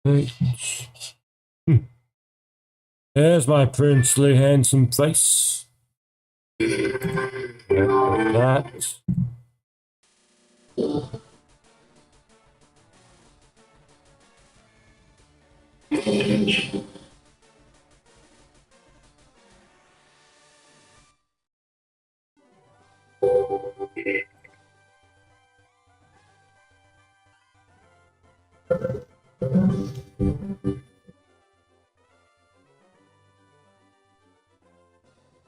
Right. There's my princely handsome face. That.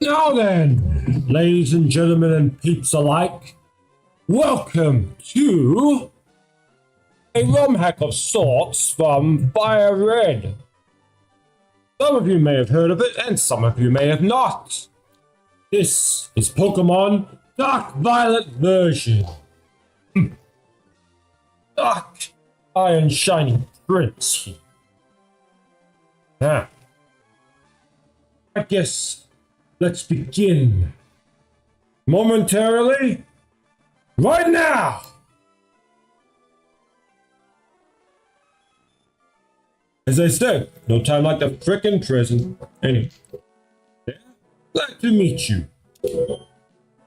Now then, ladies and gentlemen and peeps alike, welcome to a ROM hack of sorts from Fire Red. Some of you may have heard of it, and some of you may have not. This is Pokemon Dark Violet version. Dark Iron Shining Prince. Now, I guess let's begin momentarily right now. As I said, no time like the frickin' present. Anyway, yeah, glad to meet you.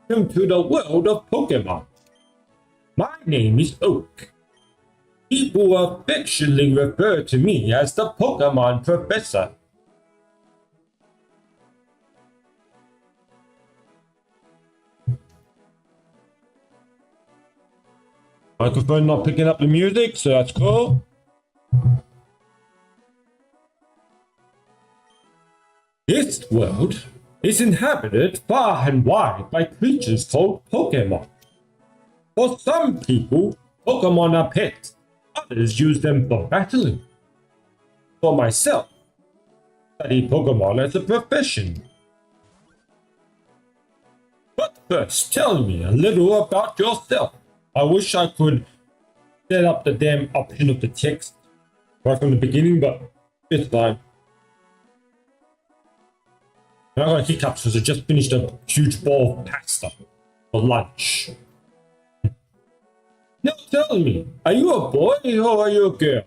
Welcome to the world of Pokemon. My name is Oak. People affectionately refer to me as the Pokemon Professor. Microphone not picking up the music, so that's cool. This world is inhabited far and wide by creatures called Pokemon. For some people, Pokemon are pets. Others use them for battling. For myself, I study Pokemon as a profession. But first, tell me a little about yourself. I wish I could set up the damn option of the text right from the beginning, but it's fine. Now I got hiccups because I just finished a huge bowl of pasta for lunch. Now tell me, are you a boy or are you a girl?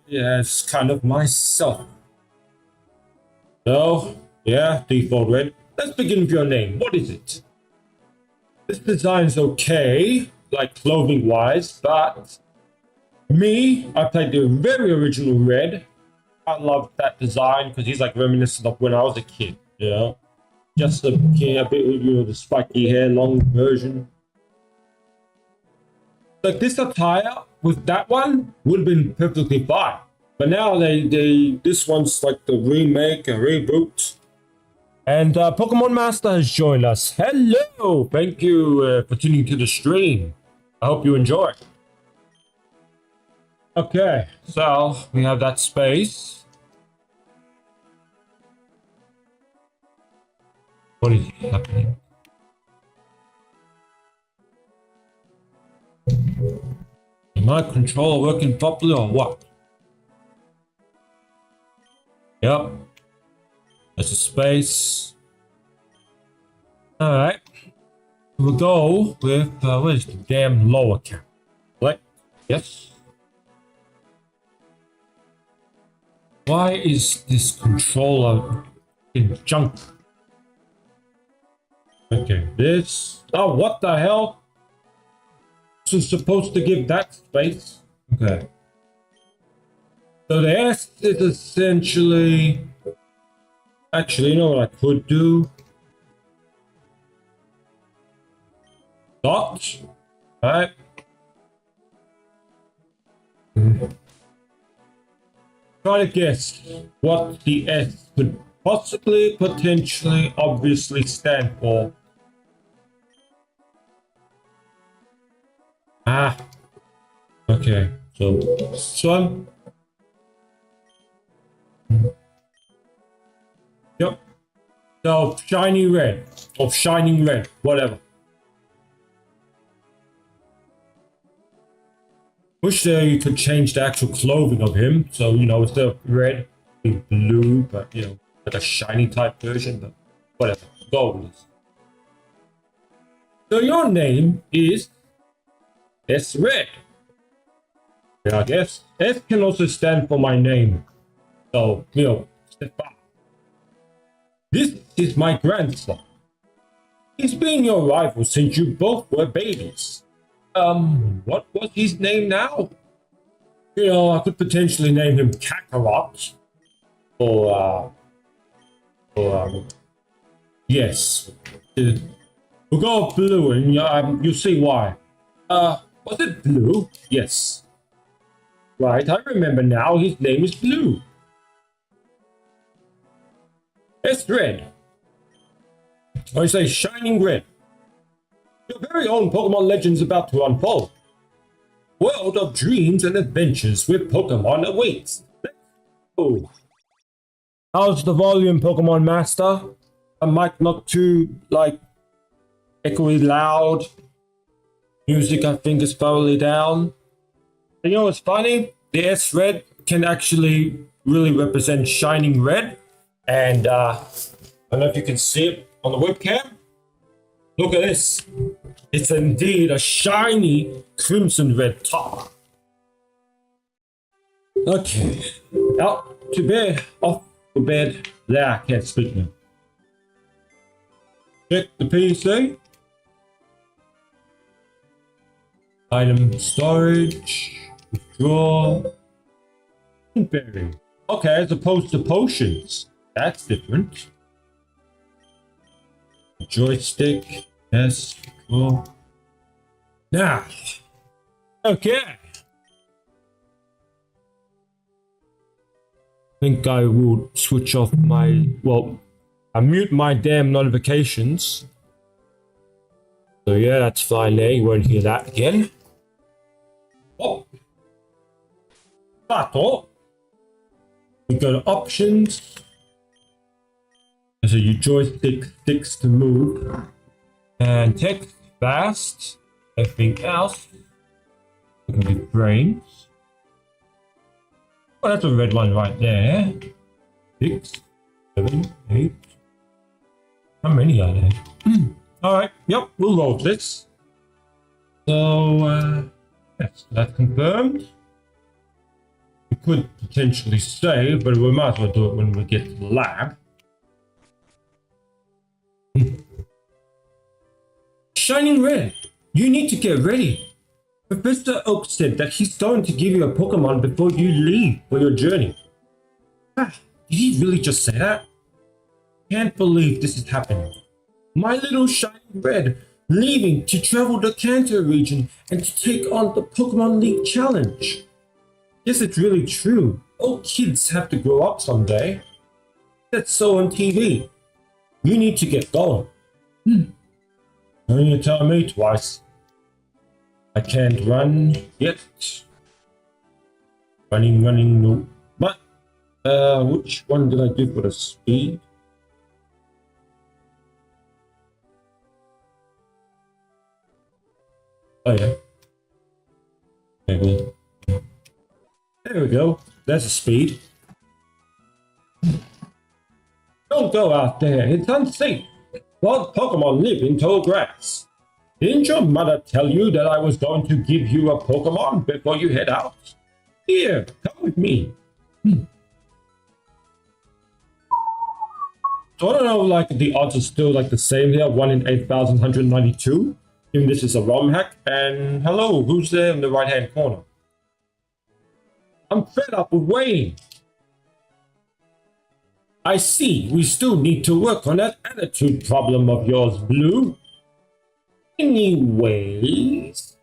Yes, kind of myself. So, yeah, default red. Let's begin with your name. What is it? This design's okay, like clothing-wise, but me, I played the very original Red. I love that design because he's like reminiscent of when I was a kid, you know? Just a bit, you know, the spiky hair, long version. Like this attire with that one would have been perfectly fine. But now this one's like the remake, a reboot. And Pokemon Master has joined us. Hello! Thank you for tuning to the stream. I hope you enjoy. Okay, so we have that space. What is happening? Is my controller working properly or what? Yep. There's a space. Alright. We'll go with, where's the damn lower cap? Select. Yes. Why is this controller in junk? Okay, this. Oh, what the hell? This is supposed to give that space. Okay. So the S is essentially. Actually, you know what I could do? Dot. Right. Try to guess what the S could possibly, potentially, obviously stand for. Ah. Okay. So this one. Yep. So shiny red or shining red, whatever. Wish you could change the actual clothing of him, so you know instead of red, be blue, but you know like a shiny type version. But whatever, go with this. So your name is S Red. Yeah, I guess. S can also stand for my name. So, Stefan. This is my grandson. He's been your rival since you both were babies. What was his name now? I could potentially name him Kakarot. Yes. We'll go with Blue, and you'll see why. Was it Blue? Yes. Right, I remember now. His name is Blue. It's Red. Or you say Shining Red. Your very own Pokemon Legends about to unfold. World of dreams and adventures with Pokemon awaits. Let's go. How's the volume, Pokemon Master? A mic not too, echoey loud. Music, I think, is thoroughly down. And you know what's funny? The S Red can actually really represent Shining Red. And I don't know if you can see it on the webcam. Look at this. It's indeed a shiny crimson red top. Okay. Out to bed. Off to bed. There, I can't speak now. Check the PC. Item storage. Withdraw. Berry. Okay, as opposed to potions. That's different. Joystick. Yes. Cool. Now. Okay. I think I will switch off my... Well, I mute my damn notifications. So yeah, that's fine there. You won't hear that again. Oh. Battle. We go to options. So your joystick sticks to move. And text fast. Everything else. It can be brains. Oh, that's a red one right there. 6, 7, 8. How many are there? Alright, yep, we'll roll this. So, yes, that's confirmed. We could potentially save, but we might as well do it when we get to the lab. Shining Red, you need to get ready. Professor Oak said that he's going to give you a Pokemon before you leave for your journey. Did he really just say that? Can't believe this is happening. My little Shining Red leaving to travel the Kanto region and to take on the Pokemon League Challenge. Yes, it's really true. All kids have to grow up someday. That's so on TV. You need to get going. Only you tell me twice. I can't run yet. Running, no. But, which one did I do for the speed? Oh yeah. Maybe. There we go. There's a speed. Don't go out there. It's unsafe. Wild Pokemon live in tall grass. Didn't your mother tell you that I was going to give you a Pokemon before you head out? Here, come with me. So I don't know, the odds are still the same here, 1 in 8,192. Even this is a ROM hack. And hello, who's there in the right-hand corner? I'm fed up with waiting. I see, we still need to work on that attitude problem of yours, Blue. Anyways,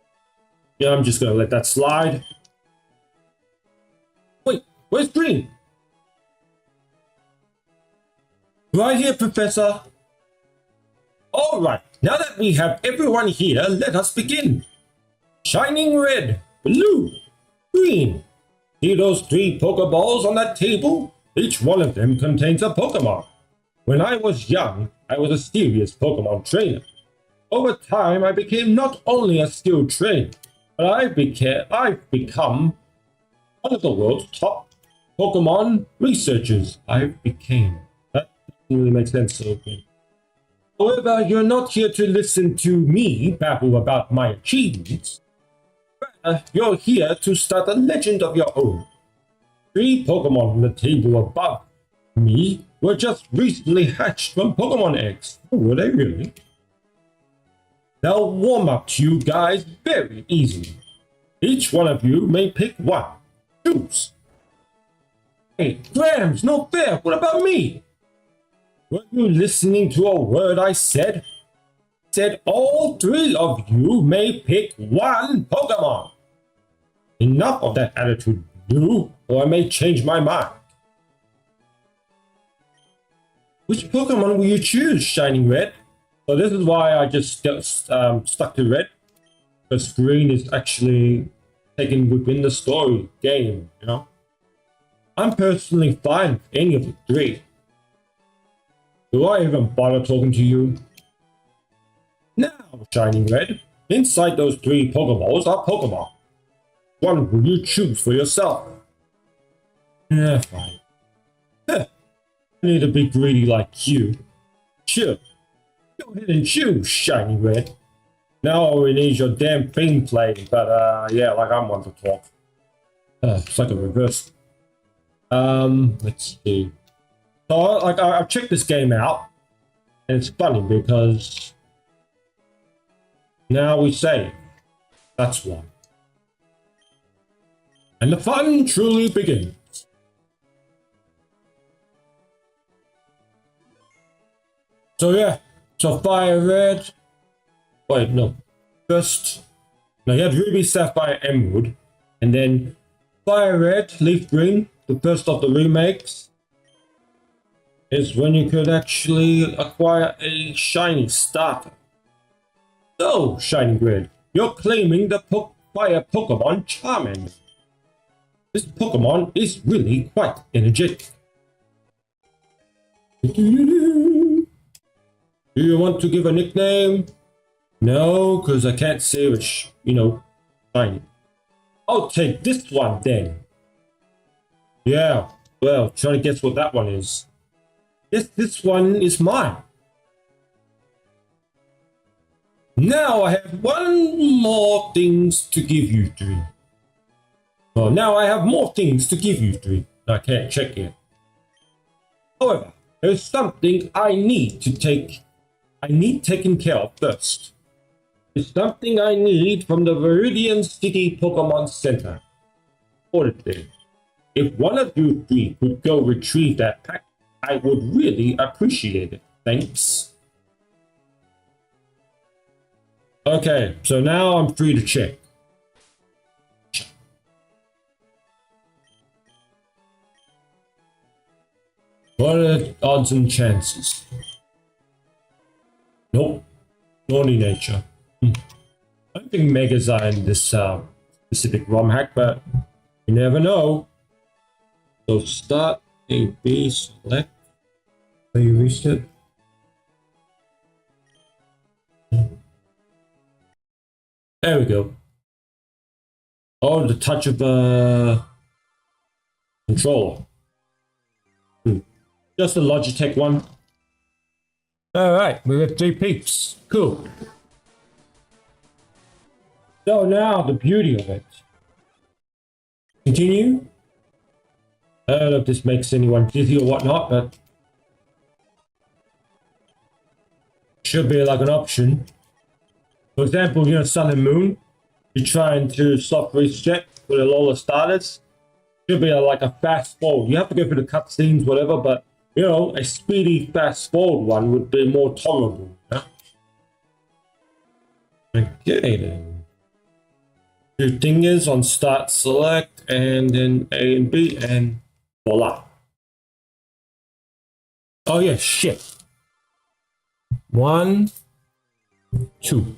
yeah, I'm just gonna let that slide. Wait, where's Green? Right here, Professor. All right, now that we have everyone here, let us begin. Shining Red, Blue, Green. See those 3 Pokeballs on that table? Each one of them contains a Pokemon. When I was young, I was a serious Pokemon trainer. Over time, I became not only a skilled trainer, but I've become one of the world's top Pokemon researchers. That doesn't really make sense. Okay. However, you're not here to listen to me babble about my achievements. you're here to start a legend of your own. 3 Pokemon on the table above me were just recently hatched from Pokemon eggs. Oh, were they really? They'll warm up to you guys very easily. Each one of you may pick one. Choose. Hey, Grams, no fair. What about me? Were you listening to a word I said? Said all 3 of you may pick one Pokemon. Enough of that attitude, Blue, or I may change my mind. Which Pokemon will you choose, Shining Red? So this is why I just stuck to red. Because green is actually taken within the story game, you know? I'm personally fine with any of the 3. Do I even bother talking to you? Now, Shining Red, inside those 3 Pokeballs are Pokemon. One will you choose for yourself? Yeah, fine. I need to be greedy like you. Sure. Go ahead and choose, Shining Red. Now we need your damn theme played, but yeah, like I'm one to talk. It's like a reverse. Let's see. So like I've checked this game out, and it's funny because now we save. That's why. And the fun truly begins. So yeah, so Fire Red. Wait, no. First, no, you had Ruby, Sapphire, Emerald, and then Fire Red, Leaf Green, the first of the remakes, is when you could actually acquire a shiny starter. So, Shining Red, you're claiming the Fire Pokemon Charmander. This Pokemon is really quite energetic. Do you want to give a nickname? No, because I can't say which, shiny. I'll take this one then. Yeah, well, try to guess what that one is. Yes, this one is mine. Now I have one more things to give you 3. Well, now I have more things to give you 3. I can't check yet. However, there's something I need taken care of first. It's something I need from the Viridian City Pokemon Center. Reportedly, if one of you 3 could go retrieve that pack, I would really appreciate it. Thanks. Okay, so now I'm free to check. What are the odds and chances? Nope. Naughty nature. I don't think Megas are in this specific ROM hack, but you never know. So start A, B, select. So you reached it. There we go. Oh, the touch of a controller. Just a Logitech one. Alright, we have 3 peeps. Cool. So now the beauty of it. Continue. I don't know if this makes anyone dizzy or whatnot, but should be like an option. For example, Sun and Moon. You're trying to soft reset with a Alola starters. Should be like a fast forward. You have to go through the cutscenes, whatever, but a speedy fast forward one would be more tolerable. Yeah? Okay then. Your thing is on start select and then A and B and voila. Oh yeah, shit. 1, 2.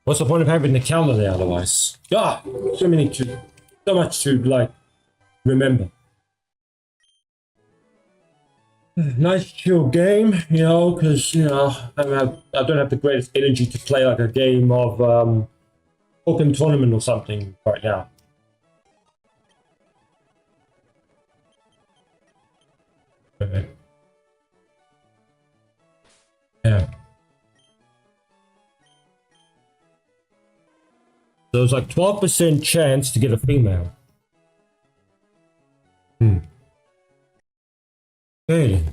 What's the point of having the calendar there otherwise? God, so much to like remember. Nice chill game, because I don't have the greatest energy to play like a game of Pokemon tournament or something right now. Okay. Yeah. So it's like 12% chance to get a female. Okay.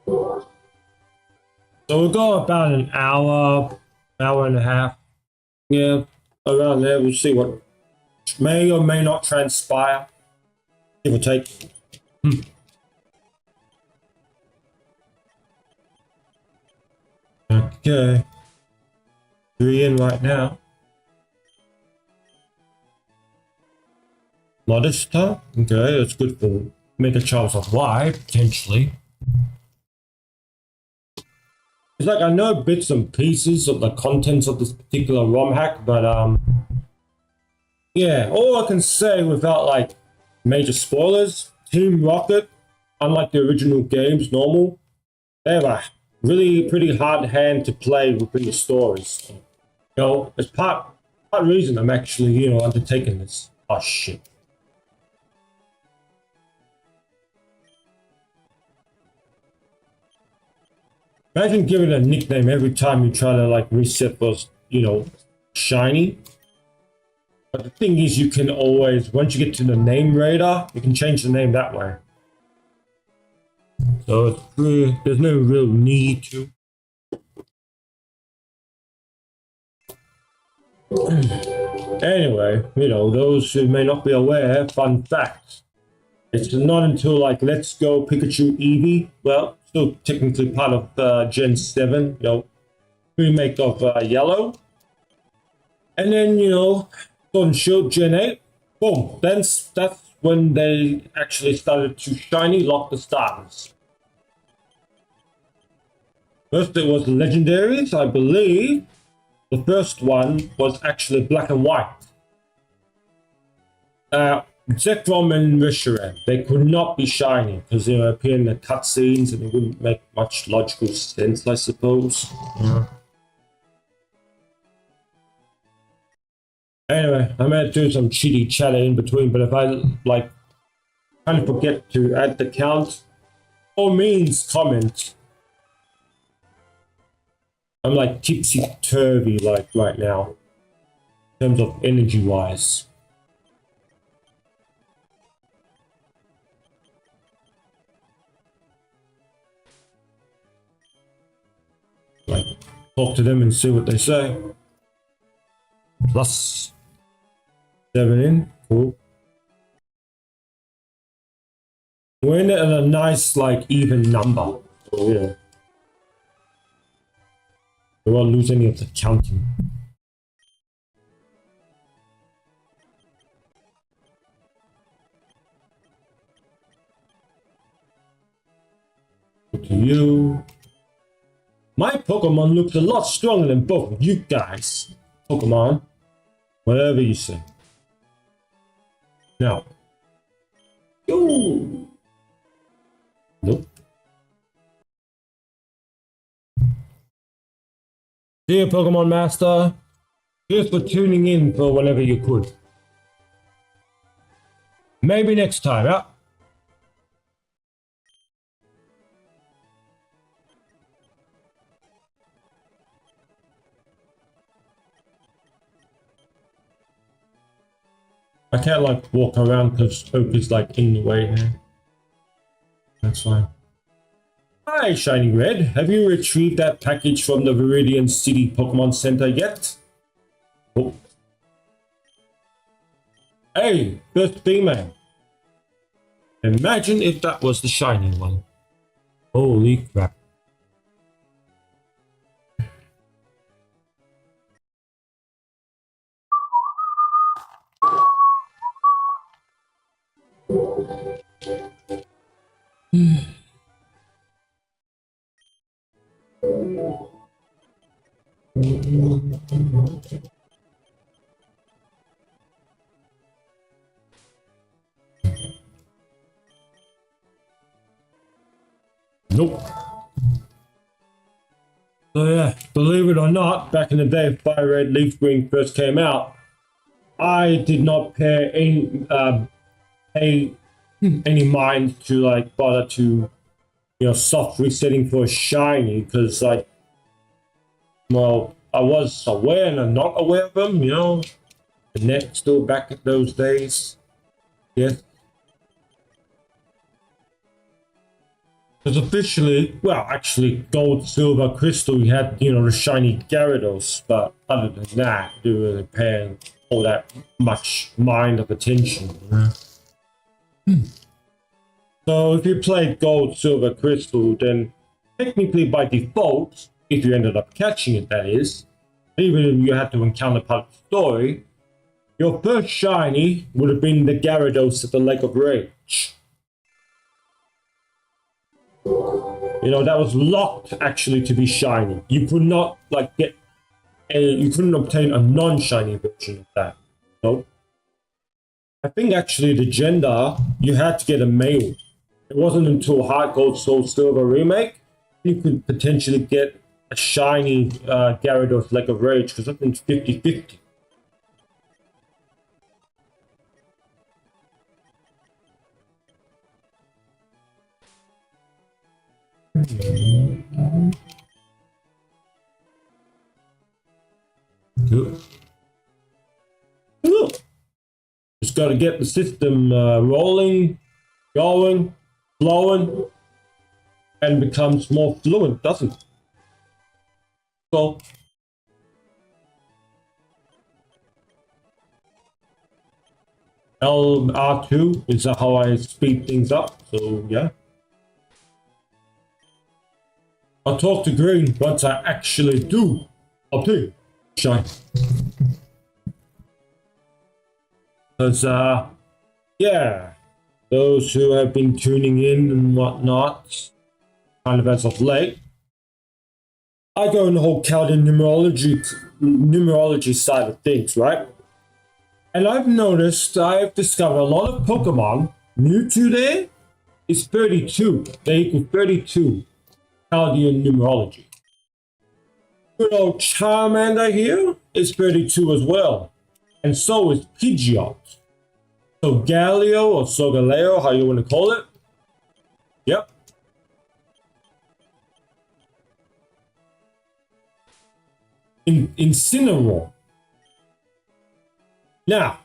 So we'll go about an hour, hour and a half. Yeah, around there. We'll see what may or may not transpire. Give or take. Okay. 3 in right now. Modesta. Okay, that's good for Mega Charles of Y, potentially. It's like I know bits and pieces of the contents of this particular ROM hack, but yeah, all I can say without like major spoilers, Team Rocket, unlike the original games, normal, they have a really pretty hard hand to play within the stories. You know, it's part reason I'm actually, undertaking this. Oh shit. Imagine giving a nickname every time you try to like reset those, shiny. But the thing is, you can always, once you get to the name radar, you can change the name that way. So it's there's no real need to. Anyway, those who may not be aware, fun fact. It's not until like Let's Go Pikachu Eevee, well, still technically part of Gen 7, remake of Yellow. And then, Sword and Shield Gen 8, boom, then that's when they actually started to shiny lock the stars. First it was the legendaries, I believe. The first one was actually black and white. Zekrom and Reshiram, they could not be shiny because they appear in the cutscenes and it wouldn't make much logical sense, I suppose. Yeah. Anyway, I might do some cheaty chatter in between, but if I kind of forget to add the count, all means comment. I'm like tipsy-turvy right now in terms of energy-wise. Talk to them and see what they say. Plus 7 in, cool. We're in at a nice even number. So yeah. We won't lose any of the counting. Look to you. My Pokemon looks a lot stronger than both of you guys. Pokemon. Whatever you say. Now. Ooh. Nope. Dear Pokemon Master, cheers for tuning in for whenever you could. Maybe next time, yeah? I can't walk around because Oak is in the way here. That's fine. Hi, Shining Red. Have you retrieved that package from the Viridian City Pokemon Center yet? Oh. Hey, first female. Imagine if that was the shiny one. Holy crap. Nope. So yeah, believe it or not, back in the day Fire Red Leaf Green first came out, I did not pay any mind to bother to soft resetting for a shiny because well, I was aware and not aware of them, you know. The net still back at those days. Yes. Because officially, well, actually, gold, silver, crystal, you had, you know, the shiny Gyarados, but other than that, they were really paying all that much mind of attention. So if you played gold, silver, crystal, then technically by default, if you ended up catching it, that is, even if you had to encounter part of the story, your first shiny would have been the Gyarados at the Lake of Rage. You know, that was locked actually to be shiny. You could not like you couldn't obtain a non-shiny version of that. No. I think actually the gender, you had to get a male. It wasn't until Heart Gold Soul Silver remake you could potentially get a shiny Gyarados Lake of Rage, because I think it's 50-50. Good. Just got to get the system rolling, going, flowing, and becomes more fluent, doesn't it? So, R2 is how I speed things up, so yeah. I'll talk to Green once I actually do obtain shine. Because, yeah, those who have been tuning in and whatnot, kind of as of late, I go in the whole Chaldean numerology side of things, right? And I've discovered a lot of Pokemon. Mewtwo there is 32. They equal 32 Chaldean numerology. Good old Charmander here is 32 as well. And so is Pidgeot. So Galio or Solgaleo, how you want to call it. Yep. Incineroar. Now,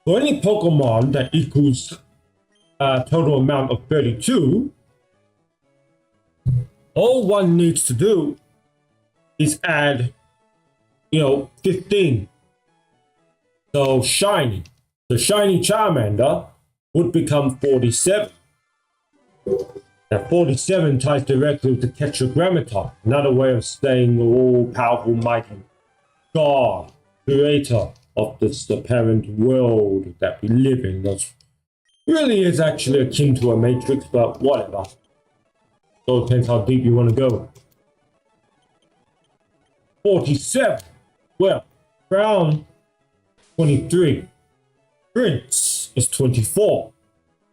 for any Pokemon that equals a total amount of 32, all one needs to do is add, 15. So shiny. The shiny Charmander would become 47. Now 47 ties directly with the Tetragrammaton, another way of saying all-powerful, mighty God, creator of this apparent world that we live in. That really is actually akin to a matrix, but whatever. So it depends how deep you want to go. 47. Well, Crown 23. Prince is 24.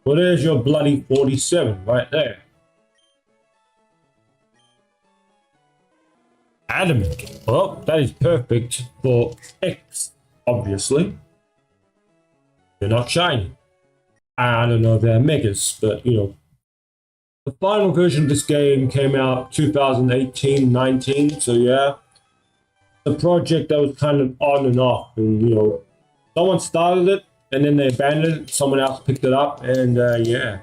Well, there's your bloody 47 right there. Adamant. Well, that is perfect for X, obviously. They're not shiny. I don't know if they're megas, but the final version of this game came out 2018-19, so yeah. The project that was kind of on and off, and someone started it and then they abandoned it, someone else picked it up, and yeah.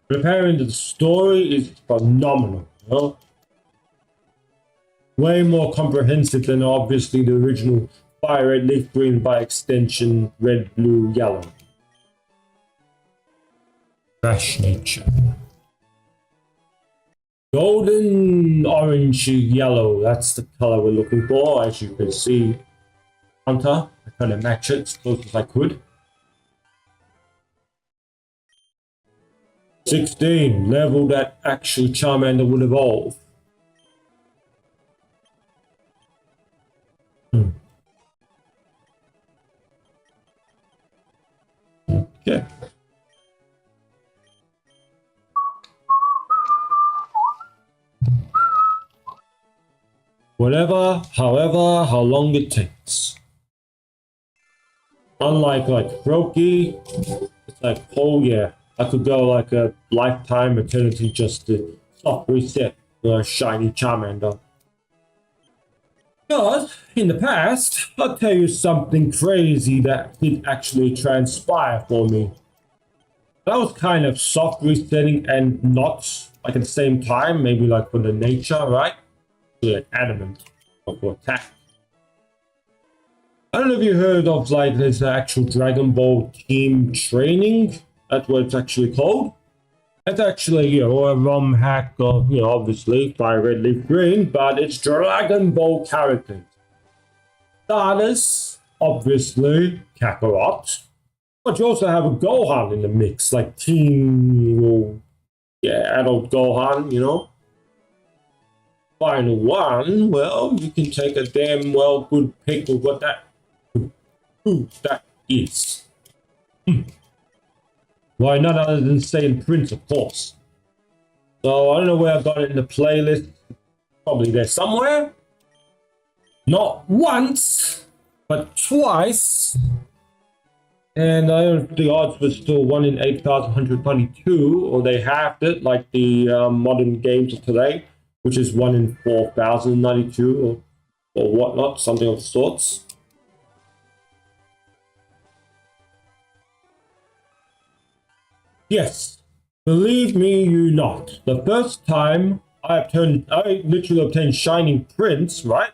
But apparently the story is phenomenal, way more comprehensive than obviously the original Fire Red, Leaf Green, by extension Red, Blue, Yellow. Trash nature. Golden, orange, yellow. That's the color we're looking for, as you can see. Hunter, I kind of match it as close as I could. 16, level that actual Charmander would evolve. Okay. Whatever, however, how long it takes. Unlike Froakie, it's like, oh yeah, I could go like a lifetime, eternity just to soft reset the shiny Charmander. Because in the past, I'll tell you something crazy that did actually transpire for me. That was kind of soft resetting and not like at the same time, maybe like for the nature, right? Like adamant or for attack. I don't know if you heard of like this actual Dragon Ball team training. That's what it's actually called. It's actually, a ROM hack of, obviously Fire Red Leaf Green, but it's Dragon Ball characters. Starters, obviously, Kakarot. But you also have a Gohan in the mix, like Team, adult Gohan, Final one, well, you can take a damn well good pick of what who that is. Why, none other than Saiyan Prince, of course. So I don't know where I got it in the playlist. Probably there somewhere. Not once, but twice. And I don't know if the odds were still 1 in 8,122, or they halved it like the modern games of today, which is 1 in 4,092 or whatnot, something of the sorts. Yes, believe me, you not. The first time I literally obtained Shining Prince, right?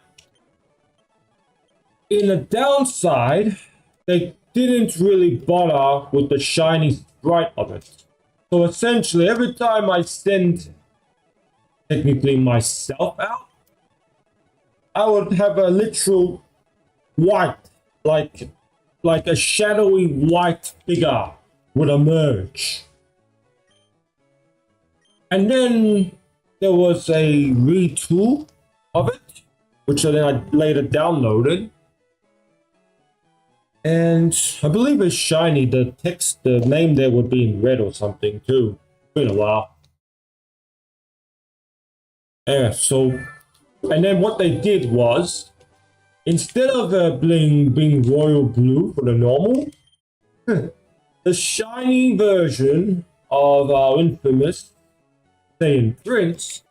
In the downside, they didn't really bother with the shiny sprite of it. So essentially, every time I sent technically myself out, I would have a literal white, like a shadowy white figure would emerge. And then there was a retool of it, which then I later downloaded. And I believe it's shiny. The text, the name there would be in red or something too. It's been a while. Yeah, so, and then what they did was, instead of being royal blue for the normal, the shiny version of our infamous Saiyan Prince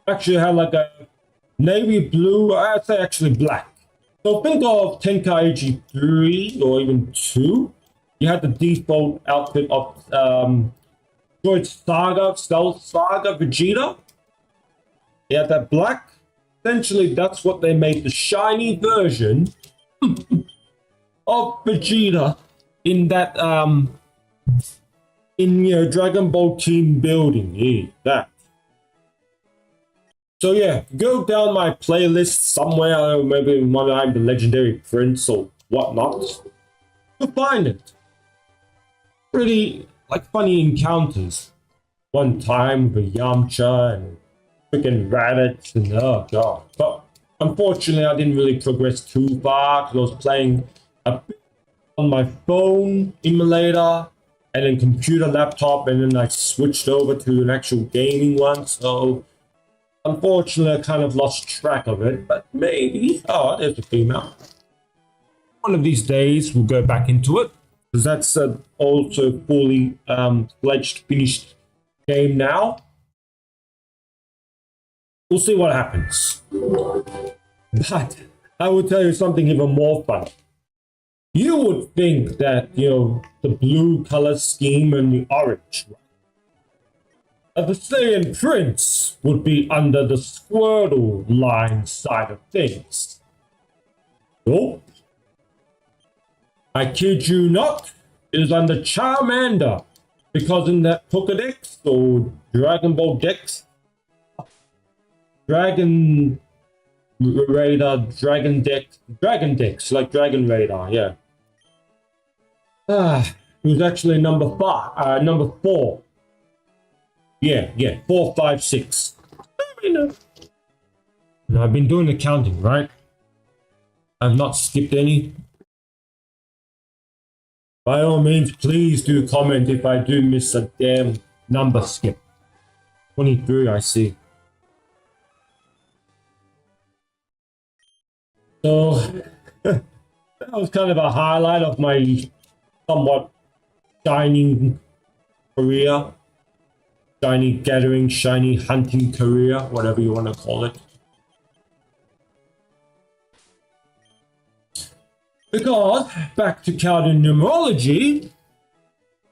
actually had like a navy blue, I'd say actually black. So think of Tenkaichi 3 or even 2. You had the default outfit of Droid Saga, Stealth Saga, Vegeta. You had that black. Essentially, that's what they made the shiny version of Vegeta in that Dragon Ball team building. Yeah, that. So yeah, go down my playlist somewhere, maybe when I'm the Legendary Prince or whatnot. You'll find it. Pretty like funny encounters. One time with Yamcha and freaking Raditz and oh god. But unfortunately, I didn't really progress too far because I was playing a bit on my phone emulator and then computer laptop, and then I switched over to an actual gaming one. So unfortunately, I kind of lost track of it. But maybe, oh, there's a female. One of these days, we'll go back into it because that's also fully fledged, finished game now. We'll see what happens. But I will tell you something even more fun. You would think that, the blue color scheme and the orange, the Saiyan Prince would be under the Squirtle line side of things. Nope. I kid you not, it is under Charmander, because in that Pokedex or Dragon Ball Dex, Dragon Radar, Dragon Dex, like Dragon Radar, yeah. It was actually number 4. Yeah, 4, 5, 6. Now, I've been doing the counting, right? I've not skipped any. By all means, please do comment if I do miss a damn number skip. 23, I see. So, that was kind of a highlight of my somewhat shining career. Shiny gathering, shiny hunting career, whatever you want to call it. Because, back to Chaldean numerology,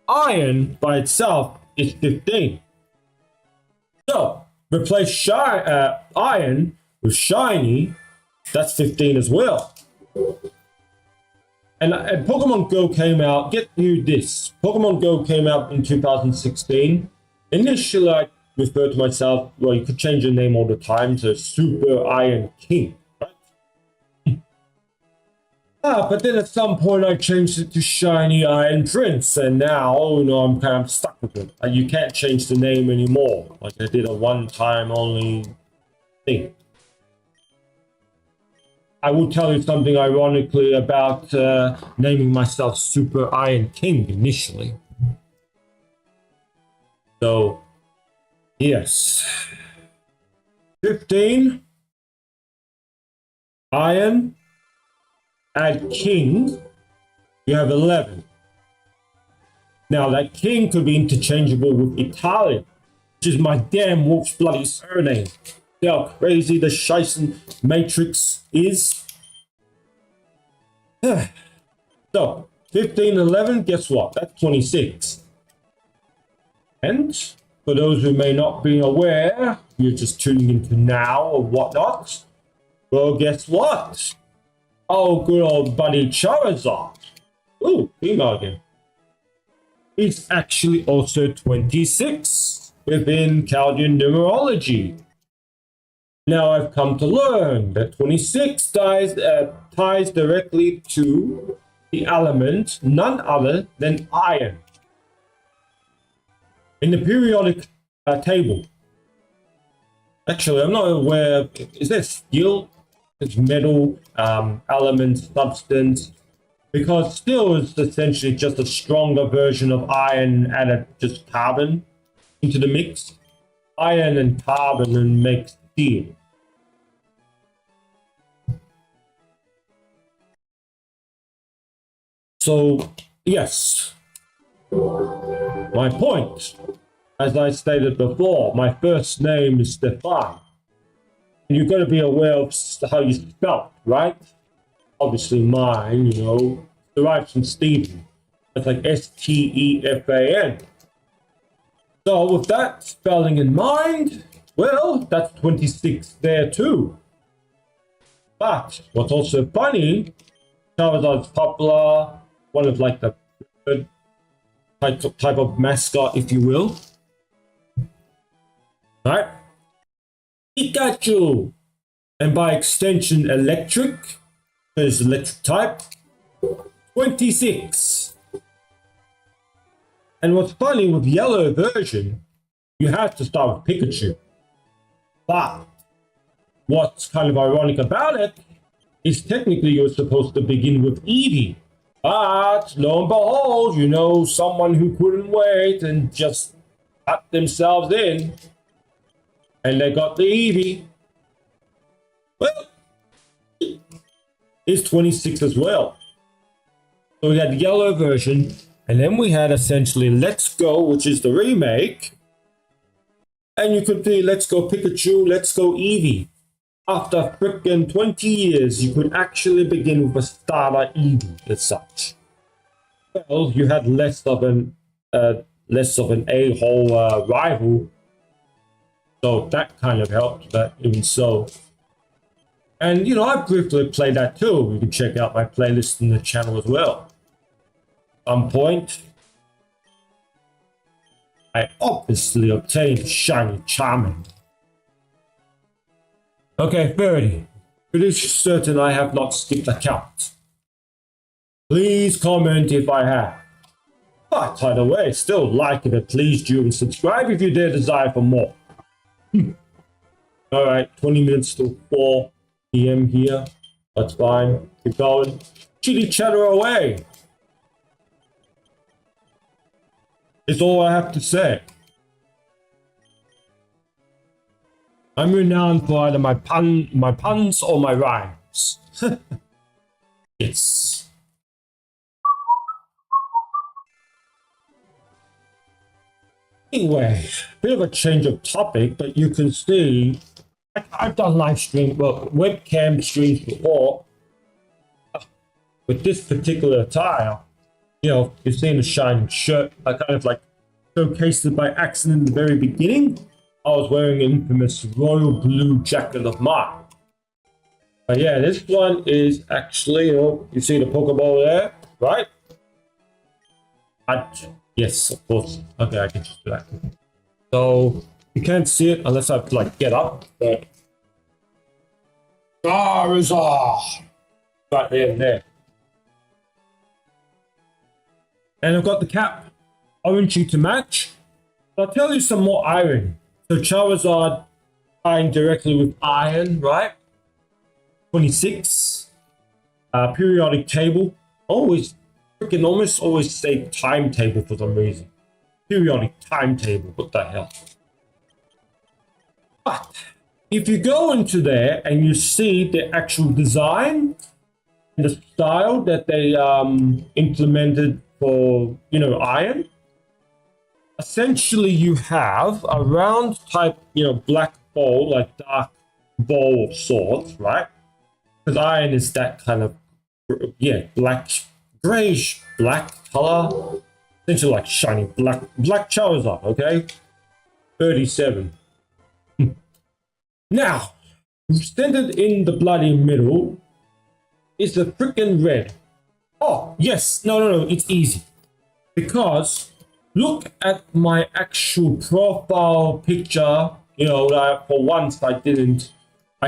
iron by itself is 15. So, replace iron with shiny, that's 15 as well. And Pokemon Go came out, get you this, Pokemon Go came out in 2016. Initially, I referred to myself, well, you could change your name all the time to Super Iron King, right? But then at some point I changed it to Shiny Iron Prince, and now, I'm kind of stuck with it. You can't change the name anymore. Like I did a one-time only thing. I will tell you something ironically about naming myself Super Iron King initially. So, yes. 15. Iron. Add King. You have 11. Now, that King could be interchangeable with Italian, which is my damn wolf's bloody surname. See how crazy the Scheisse matrix is? So, 15 and 11, guess what? That's 26. And for those who may not be aware, you're just tuning into now or whatnot, well, guess what? Oh, good old buddy Charizard. Ooh, female again. He's actually also 26 within Chaldean numerology. Now I've come to learn that 26 ties directly to the element none other than iron. In the periodic table, actually, I'm not aware, is there steel? It's metal, element, substance, because steel is essentially just a stronger version of iron added just carbon into the mix. Iron and carbon and makes steel. So, yes, my point, as I stated before, my first name is Stefan. And you've got to be aware of how you spell it, right? Obviously mine, derives from Stephen. It's like Stefan. So with that spelling in mind, well, that's 26 there too. But what's also funny, Charizard's popular, one of like the type of mascot, if you will. Right? Pikachu! And by extension, electric, because electric type, 26. And what's funny with yellow version, you have to start with Pikachu. But what's kind of ironic about it is technically you're supposed to begin with Eevee. But lo and behold, someone who couldn't wait and just cut themselves in. And they got the Eevee. Well, it's 26 as well. So we had the yellow version, and then we had essentially Let's Go, which is the remake. And you could be Let's Go Pikachu, Let's Go Eevee. After frickin' 20 years, you could actually begin with a starter Eevee as such. Well, you had less of an a-hole rival. So that kind of helped, but even so. And, I briefly played that too. You can check out my playlist in the channel as well. At some point, I obviously obtained Shiny Charmander. Okay, 30. Pretty certain I have not skipped a count. Please comment if I have. But either way, still like if it pleased you and subscribe if you dare desire for more. Alright, 20 minutes till 4 p.m. here. That's fine. Keep going. Chitty chatter away. It's all I have to say. I'm renowned for either my puns or my rhymes. Yes. Anyway, bit of a change of topic, but you can see I've done live stream, webcam streams before. with this particular attire, you've seen a shining shirt. I kind of like showcased it by accident in the very beginning. I was wearing an infamous royal blue jacket of mine. But yeah, this one is actually, you see the Pokeball there, right? Yes, of course. Okay, I can just do that. So you can't see it unless I like get up. But Charizard, right there and there. And I've got the cap, orangey to match. But I'll tell you some more iron. So Charizard tying directly with iron, right? 26. Periodic table. Always, freaking almost always say timetable for some reason. Periodic timetable, what the hell? But if you go into there and you see the actual design and the style that they implemented for, iron, essentially you have a round type, black ball, like dark ball of sorts, right? Because iron is that kind of, black, grayish black color, essentially like shiny black Charizard, okay? 37. Now, centered in the bloody middle is the freaking red. Oh, yes. No, it's easy. Because look at my actual profile picture. For once I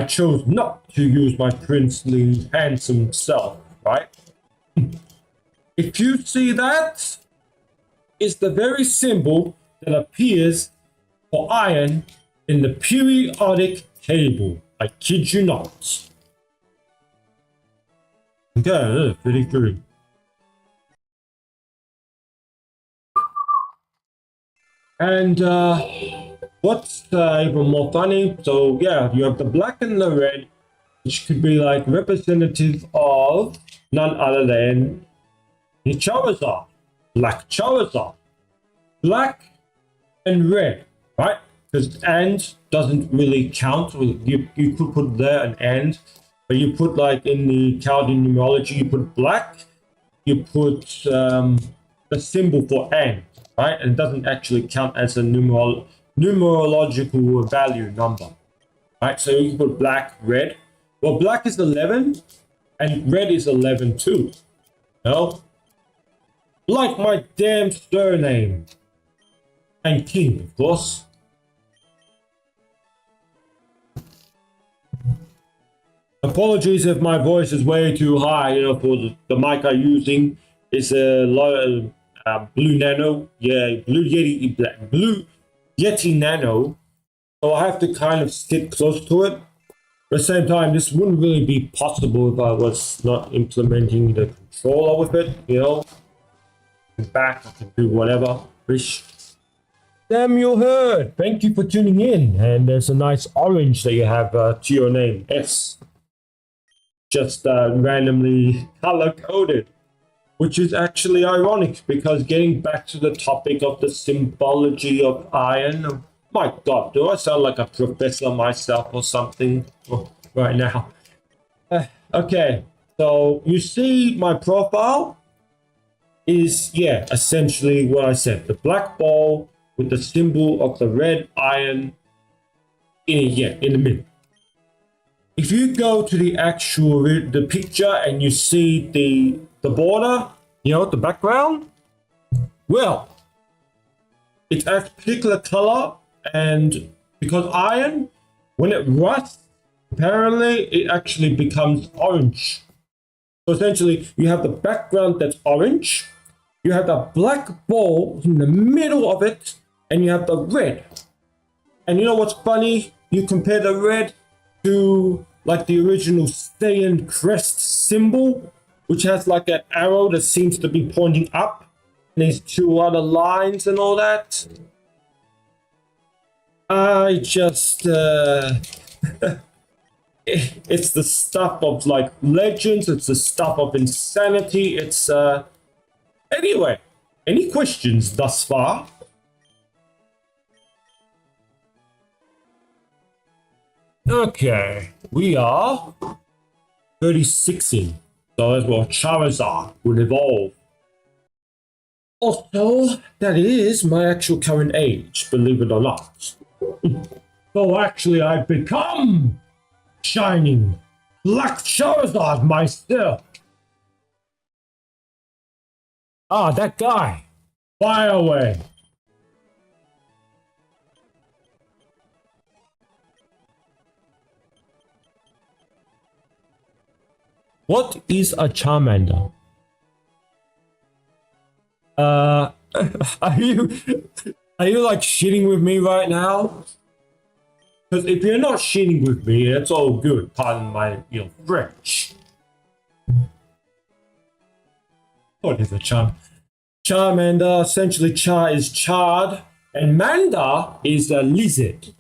chose not to use my princely handsome self, right? If you see that, it's the very symbol that appears for iron in the periodic table. I kid you not. Okay, 33. And what's even more funny? So yeah, you have the black and the red, which could be like representative of none other than the Charizard, black Charizard, black and red, right? Because and doesn't really count. You could put there an and, but you put like in the Chaldean numerology, you put black, you put the symbol for and, right? And it doesn't actually count as a numerological value number, right? So you can put black, red. Well, black is 11, and red is 11 too. Like my damn surname. And king, of course. Apologies if my voice is way too high, for the mic I'm using. It's a Blue Nano. Yeah, Blue Yeti Nano. So I have to kind of sit close to it. At the same time, this wouldn't really be possible if I was not implementing the controller with it, Back, I can do whatever. Wish. Samuel Hurd, thank you for tuning in. And there's a nice orange that you have to your name, S. Just randomly color coded, which is actually ironic because getting back to the topic of the symbology of iron, my God, do I sound like a professor myself or something right now? Okay, so you see my profile is, essentially what I said. The black ball with the symbol of the red iron in the middle. If you go to the picture and you see the border, the background, well, it's a particular color, and because iron, when it rusts, apparently it actually becomes orange. So essentially, you have the background that's orange, you have the black ball in the middle of it, and you have the red. And you know what's funny? You compare the red to like the original Saiyan crest symbol, which has like an arrow that seems to be pointing up, and there's two other lines and all that. I just it's the stuff of like legends, it's the stuff of insanity. It's anyway, any questions thus far? Okay, we are 36 in. So that's where Charizard will evolve. Also, that is my actual current age, believe it or not. So actually, I've become shining Black Charizard myself. Ah, that guy. Fire away. What is a Charmander? Are you like shitting with me right now? Because if you're not shitting with me, that's all good. Pardon my, French. What is a Charmander? Essentially, Char is charred, and Manda is a lizard.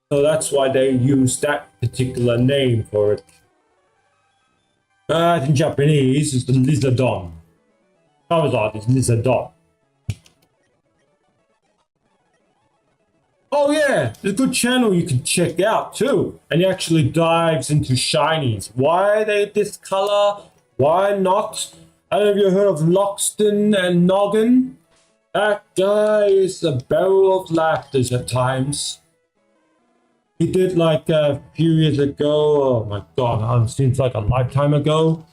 So that's why they use that particular name for it. In Japanese, it's the Lizardon. Charizard is Lizardon. Oh yeah, there's a good channel you can check out too. And he actually dives into shinies. Why are they this color? Why not? I don't know if you heard of Loxton and Noggin. That guy is a barrel of laughter at times. He did like a few years ago, oh my god, it seems like a lifetime ago.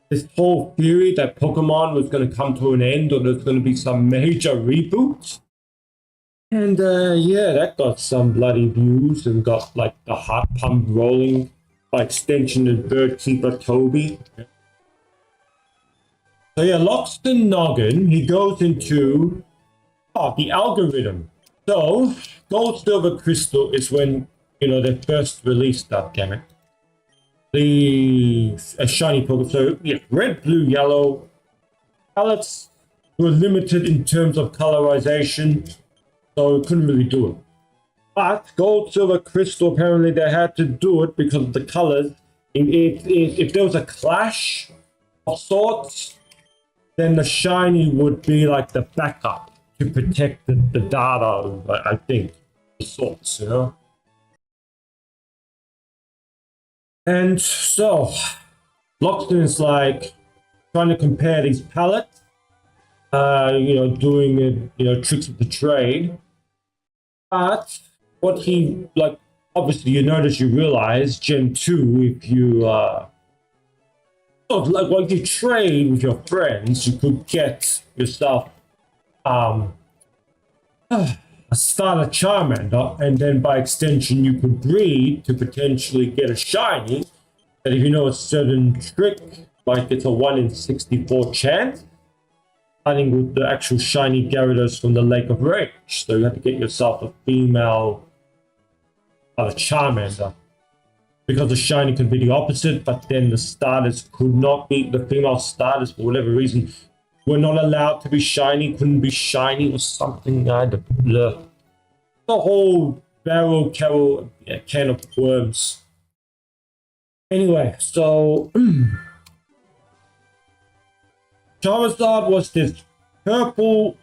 This whole theory that Pokemon was going to come to an end or there's going to be some major reboot. And yeah, that got some bloody views and got like the heart pump rolling. By extension, the bird keeper Toby. So yeah, Loxton Noggin, he goes into the algorithm. So Gold, Silver, Crystal is when they first released that, damn it. A shiny Pokemon. So yeah, red, blue, yellow. Palettes were limited in terms of colorization, so we couldn't really do it. But Gold, Silver, Crystal, apparently they had to do it because of the colors. If there was a clash of sorts, then the shiny would be like the backup to protect the data, I think, the sorts, And so, Loxton is like trying to compare these palettes, doing tricks of the trade. But what he like, obviously, you realize Gen 2, if you when you trade with your friends, you could get yourself a starter Charmander, and then by extension you could breed to potentially get a shiny. And if you know a certain trick, like it's a 1 in 64 chance, starting with the actual shiny Gyarados from the Lake of Rage. So you have to get yourself a female Charmander. Because the shiny could be the opposite, but then the starters could not be, the female starters, for whatever reason, were not allowed to be shiny, couldn't be shiny or something. The whole can of worms. Anyway, so Charizard was this purple,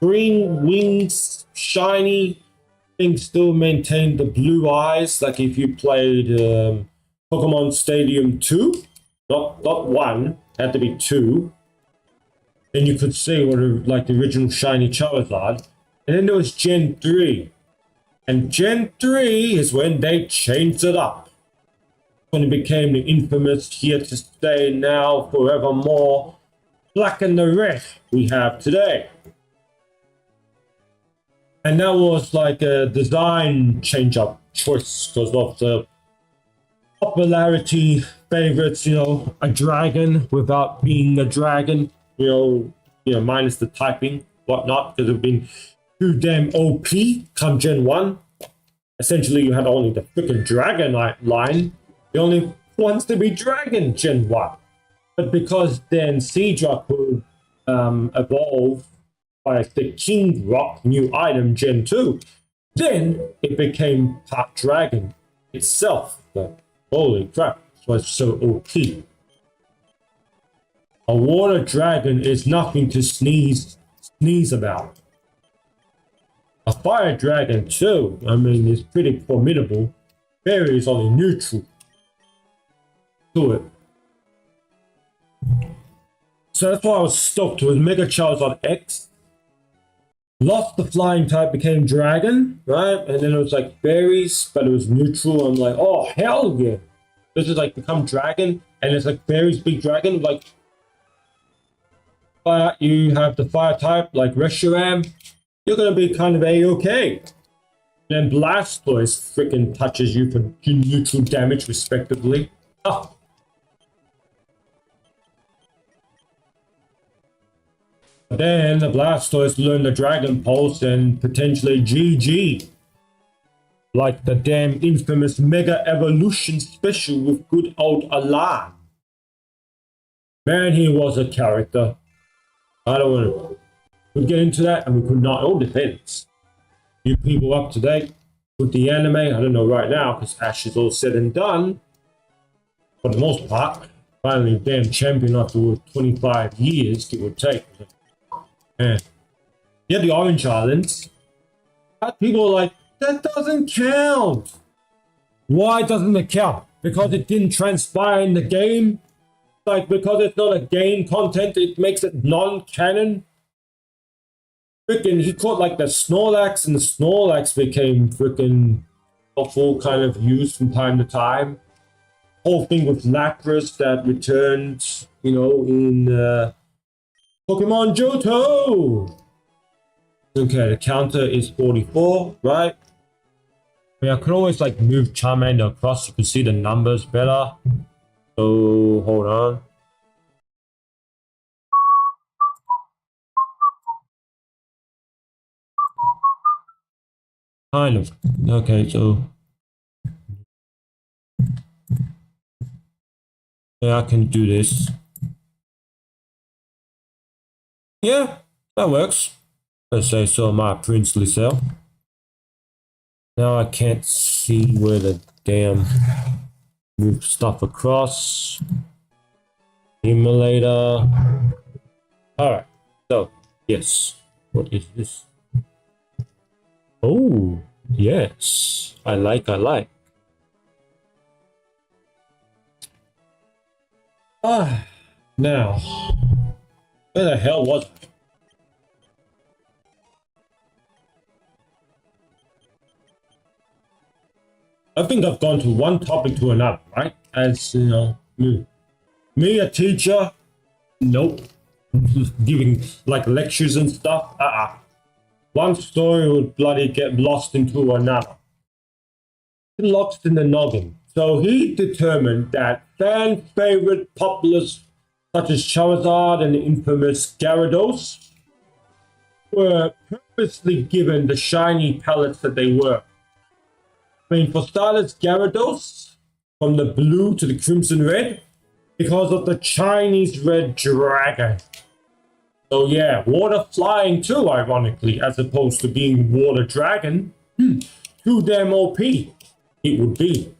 green wings, shiny thing, still maintained the blue eyes. Like if you played Pokemon Stadium 2, not 1, had to be 2. Then you could see what like the original shiny Charizard. And then there was Gen 3. And Gen 3 is when they changed it up. When it became the infamous, here to stay now, forevermore, Black and the Red we have today. And that was like a design change-up choice because of the popularity favorites, a dragon without being a dragon, minus the typing, whatnot, because it's been too damn OP come Gen 1. Essentially, you had only the freaking Dragonite line. The only ones to be Dragon Gen 1. But because then Seadra could evolve by the King Rock new item Gen 2, then it became part Dragon itself. But holy crap, it was so OP. A water dragon is nothing to sneeze about. A fire dragon too, is pretty formidable. Fairy is only neutral to it. So that's why I was stoked with Mega Charizard X. Lost the flying type, became dragon, right? And then it was like fairies, but it was neutral. I'm like, oh, hell yeah. This is like become dragon, and it's like fairies, big dragon. Like, fire, you have the fire type, like Reshiram, you're going to be kind of A-okay. Then Blastoise freaking touches you for neutral damage, respectively. Oh. Then the Blastoise learned the Dragon Pulse and potentially GG. Like the damn infamous Mega Evolution special with good old Alarm. Man, he was a character. I don't want to. We'd get into that, and we could not. All depends. You people up to date with the anime? I don't know right now because Ash is all said and done. For the most part, finally damn champion after 25 years, give or take. Man. Yeah, the Orange Islands. People are like, that doesn't count. Why doesn't it count? Because it didn't transpire in the game? Like, because it's not a game content, it makes it non-canon? Freaking, he caught like the Snorlax, and the Snorlax became freaking awful, kind of used from time to time. Whole thing with Lapras that returned, you know, in Pokemon Johto. Okay, the counter is 44, right? I mean, I could always like move Charmander across. You can see the numbers better. So hold on. Kind of. Okay, so yeah, I can do this. Yeah, that works. Let's say so, my princely self. Now I can't see where the damn move stuff across. Emulator. Alright, so yes. What is this? Oh, yes. I like. Now, where the hell was I? I think I've gone to one topic to another, right? As you know, me a teacher, nope. Giving like lectures and stuff, One story would bloody get lost into another. Lost in the noggin. So he determined that fan favorite populars such as Charizard and the infamous Gyarados were purposely given the shiny pellets that they were. I mean, for starters, Gyarados, from the blue to the crimson red, because of the Chinese red dragon. So yeah, water flying too, ironically, as opposed to being water dragon. Too damn OP, it would be.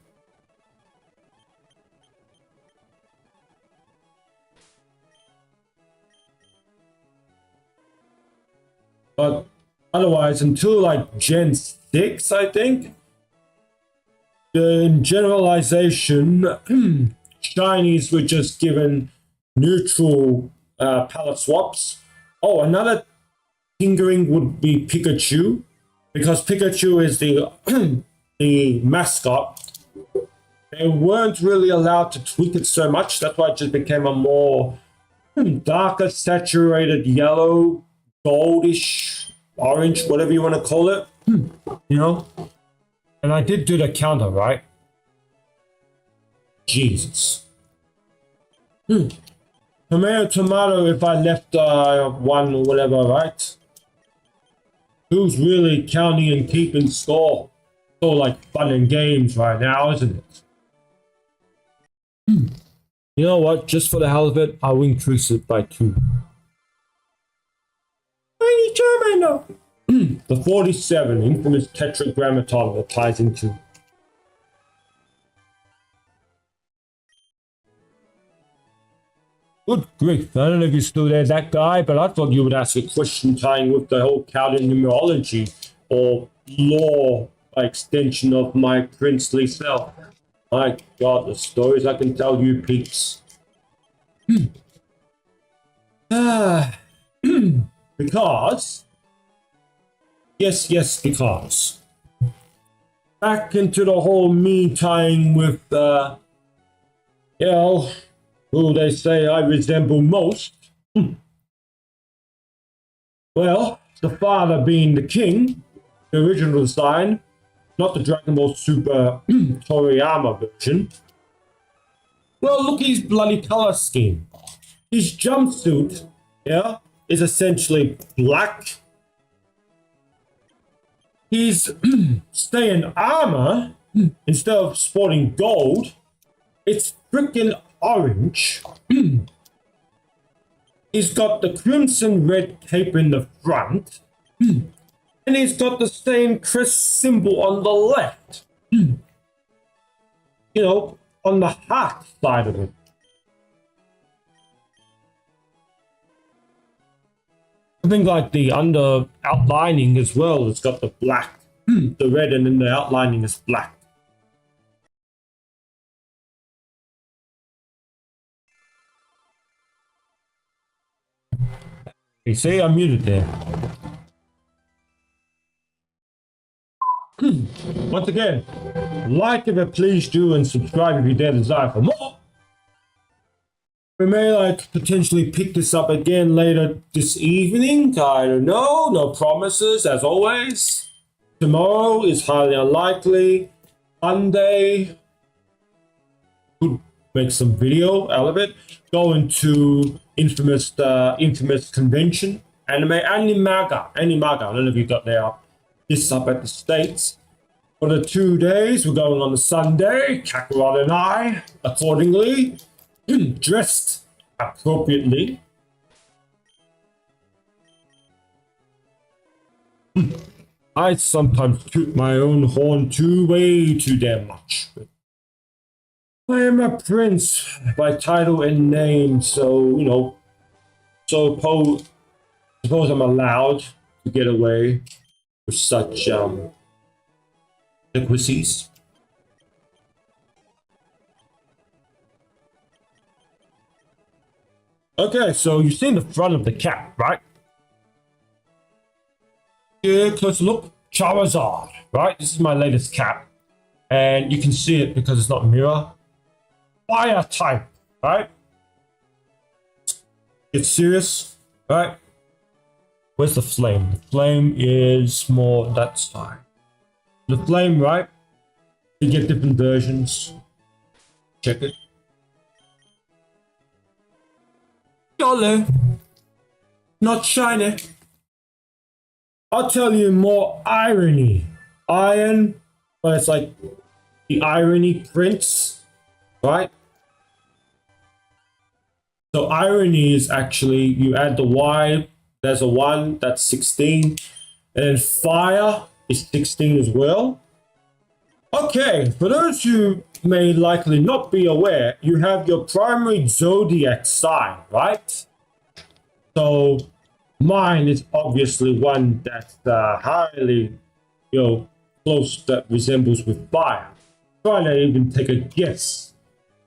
But otherwise, until like Gen 6, I think, in generalization, shinies were just given neutral palette swaps. Oh, another tinkering would be Pikachu, because Pikachu is the the mascot. They weren't really allowed to tweak it so much. That's why it just became a more darker, saturated yellow, goldish, orange, whatever you want to call it. You know? And I did do the counter, right? Jesus. Tomato, if I left one or whatever, right? Who's really counting and keeping score? It's all like fun and games right now, isn't it? You know what? Just for the hell of it, I'll increase it by 2. Tiny Charmander! The 47, infamous Tetragrammaton that ties into. Good grief, I don't know if you're still there, that guy, but I thought you would ask a question tying with the whole Cowden numerology or lore by extension of my princely self. My God, the stories I can tell you peeps. Ah, because, because. Back into the whole me tying with, you know, who they say I resemble most. Well, the father being the king, the original design, not the Dragon Ball Super Toriyama version. Well, look at his bloody color scheme. His jumpsuit, yeah, is essentially black. His staying armor, instead of sporting gold, it's freaking orange. He's got the crimson red cape in the front. And he's got the same crest symbol on the left. You know, on the heart side of it. I think like the under outlining as well, it's got the black, the red, and then the outlining is black. You see, I'm muted there. Once again, like if it please do and subscribe if you dare desire for more. We may like potentially pick this up again later this evening. I don't know. No promises as always. Tomorrow is highly unlikely. Monday could make some video out of it. Going to infamous convention. Animaga. I don't know if you got this up at the States. For the 2 days, we're going on the Sunday. Kakarot and I, accordingly, dressed appropriately. I sometimes toot my own horn way too damn much. I am a prince by title and name, so, you know, suppose I'm allowed to get away with such inadequacies. Okay, so you've seen the front of the cap, right? Yeah, closer look. Charizard, right? This is my latest cap. And you can see it because it's not mirror. Fire type, right? Get serious, right? Where's the flame? The flame is more that side. The flame, right? You get different versions. Check it. Yellow. Not shiny. I'll tell you more irony. Iron, but it's like the irony prince, right? So irony is actually, you add the Y, there's a 1, that's 16. And then fire is 16 as well. Okay, for those who may likely not be aware, you have your primary zodiac sign, right? So mine is obviously one that's highly, you know, close, that resembles with fire. Try to even take a guess.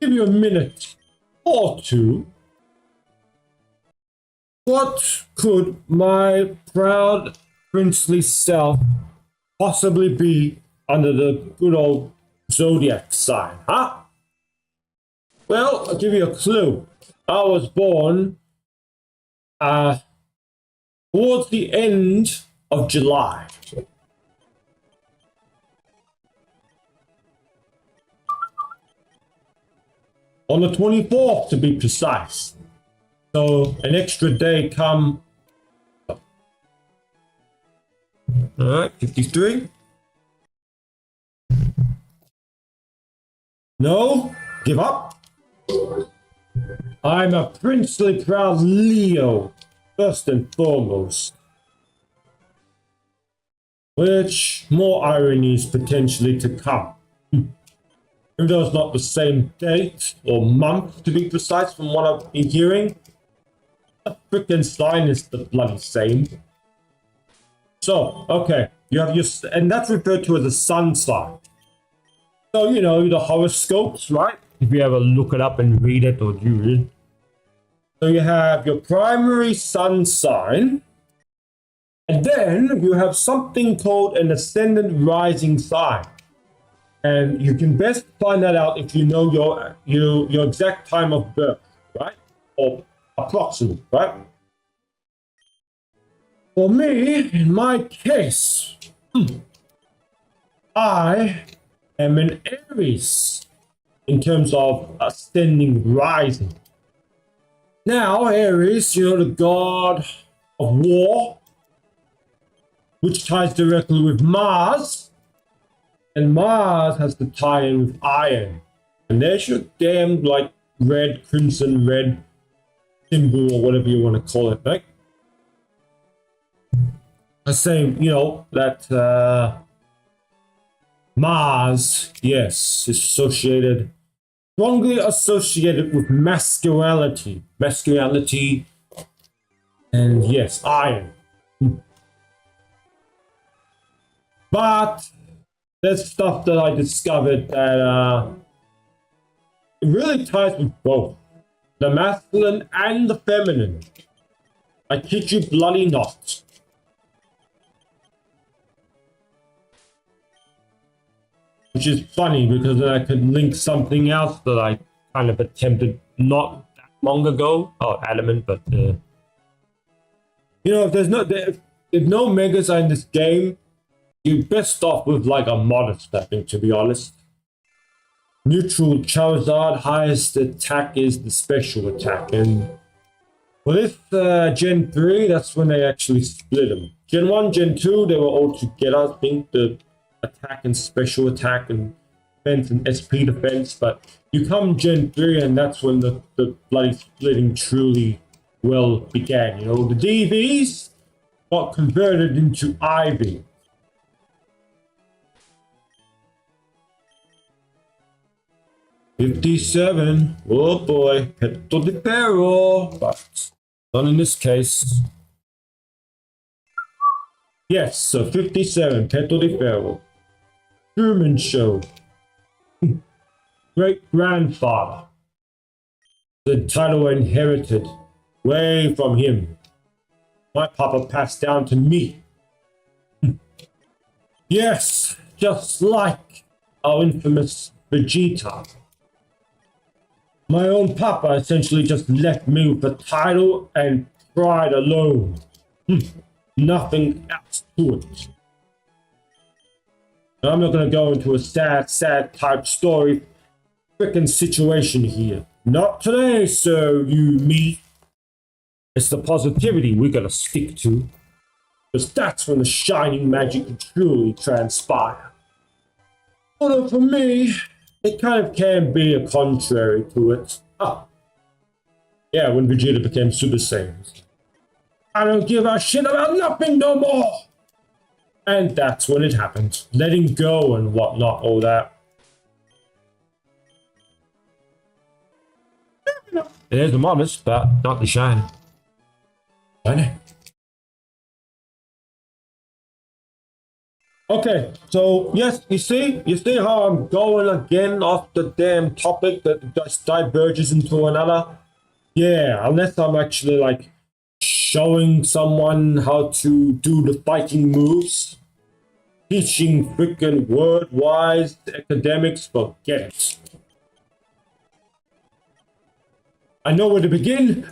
Give you a minute or two. What could my proud princely self possibly be under the good old zodiac sign, huh? Well, I'll give you a clue. I was born towards the end of July. On the 24th, to be precise. So an extra day come. All right, 53. No, give up. I'm a princely proud Leo, first and foremost. Which more ironies potentially to come. Even though it's not the same date or month, to be precise, from what I've been hearing, the frickin' sign is the bloody same. So, okay, you have your, and that's referred to as a sun sign. So, you know, the horoscopes, right? If you ever look it up and read it or you read, So you have your primary sun sign, and then you have something called an ascendant rising sign. And you can best find that out if you know your exact time of birth, right? Or approximate, right? For me, in my case, I am an Aries in terms of ascending rising. Now, Aries, the god of war, which ties directly with Mars, and Mars has to tie in with iron. And there's your damn, red, crimson, red symbol, or whatever you want to call it, right? The same, that Mars, yes, is strongly associated with masculinity. And yes, iron. But there's stuff that I discovered that it really ties with both the masculine and the feminine. I kid you bloody not. Which is funny because then I could link something else that I kind of attempted not that long ago. Oh, adamant, but if no megas are in this game, you're best off with a modest weapon, to be honest. Neutral Charizard, highest attack is the special attack, and for this Gen 3, that's when they actually split them. Gen 1, Gen 2, they were all together, I think, the attack and special attack and defense and SP defense, but you come Gen 3 and that's when the bloody splitting truly well began. The DVs got converted into IV. $57. Oh boy, Petto di Ferro, but not in this case. Yes, so 57, Petto di Ferro. Truman Show. Great grandfather. The title inherited way from him. My papa passed down to me. Yes, just like our infamous Vegeta. My own papa essentially just left me with the title and pride alone. Nothing else to it. I'm not going to go into a sad type story freaking situation here. Not today, sir, me. It's the positivity we got to stick to. Because that's when the shining magic can truly transpire. Although for me, it kind of can be a contrary to it. Yeah, when Vegeta became Super Saiyan. I don't give a shit about nothing no more! And that's when it happened. Letting go and whatnot, all that. It is the modest, but not the shine. Shiny. Okay, so yes, you see how I'm going again off the damn topic that just diverges into another? Yeah, unless I'm actually showing someone how to do the fighting moves, teaching freaking word-wise academics, forget it. I know where to begin,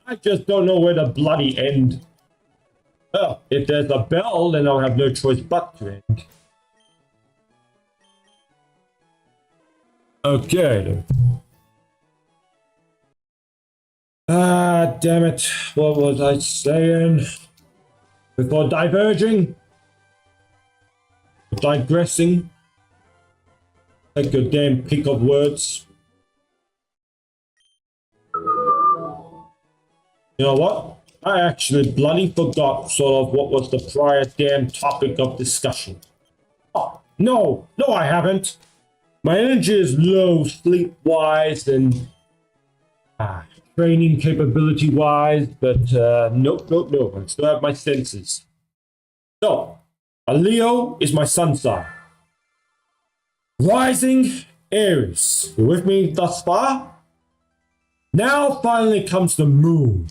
I just don't know where to bloody end. Well, if there's a bell, then I'll have no choice but to end. Okay. Damn it. What was I saying? Before diverging? Digressing? Take your damn pick of words. You know what? I actually bloody forgot sort of what was the prior damn topic of discussion. Oh, no, I haven't. My energy is low sleep-wise and training capability-wise, but nope. I still have my senses. So, a Leo is my sun sign. Rising Aries. You with me thus far? Now finally comes the moon.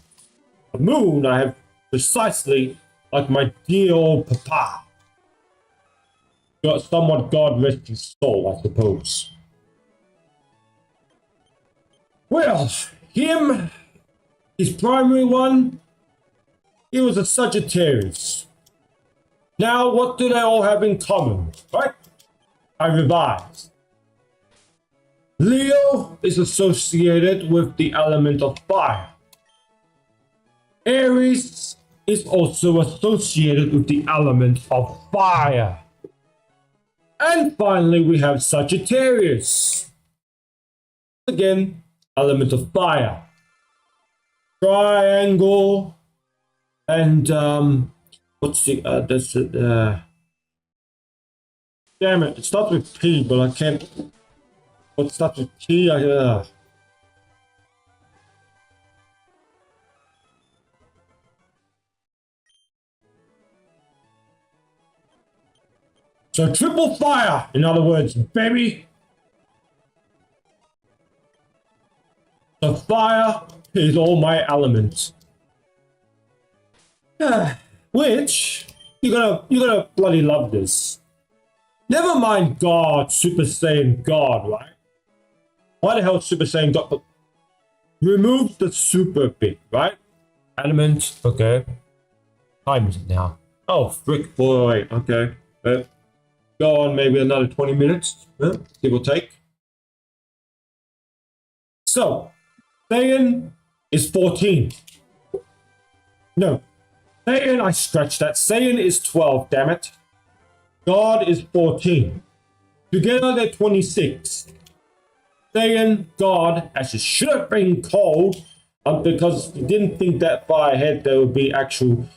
The moon I have precisely like my dear old papa. Got somewhat God rest his soul, I suppose. Well, his primary one, he was a Sagittarius. Now, what do they all have in common, right? I revised. Leo is associated with the element of fire. Aries is also associated with the element of fire. And finally, we have Sagittarius. Again, element of fire. Triangle. And, what's the, damn it, it starts with P, but I can't, what starts with T? So triple fire, in other words, baby. The fire is all my elements. Which you're gonna bloody love this. Never mind God, Super Saiyan God, right? Why the hell is Super Saiyan God? But remove the super bit, right? Element, okay. Time is it now? Oh, frick boy, okay. Go on maybe another 20 minutes, give or take. So, Saiyan is 14. No, Saiyan, I scratched that. Saiyan is 12, damn it. God is 14. Together they're 26. Saiyan, God, as it should have been called, because you didn't think that far ahead there would be actual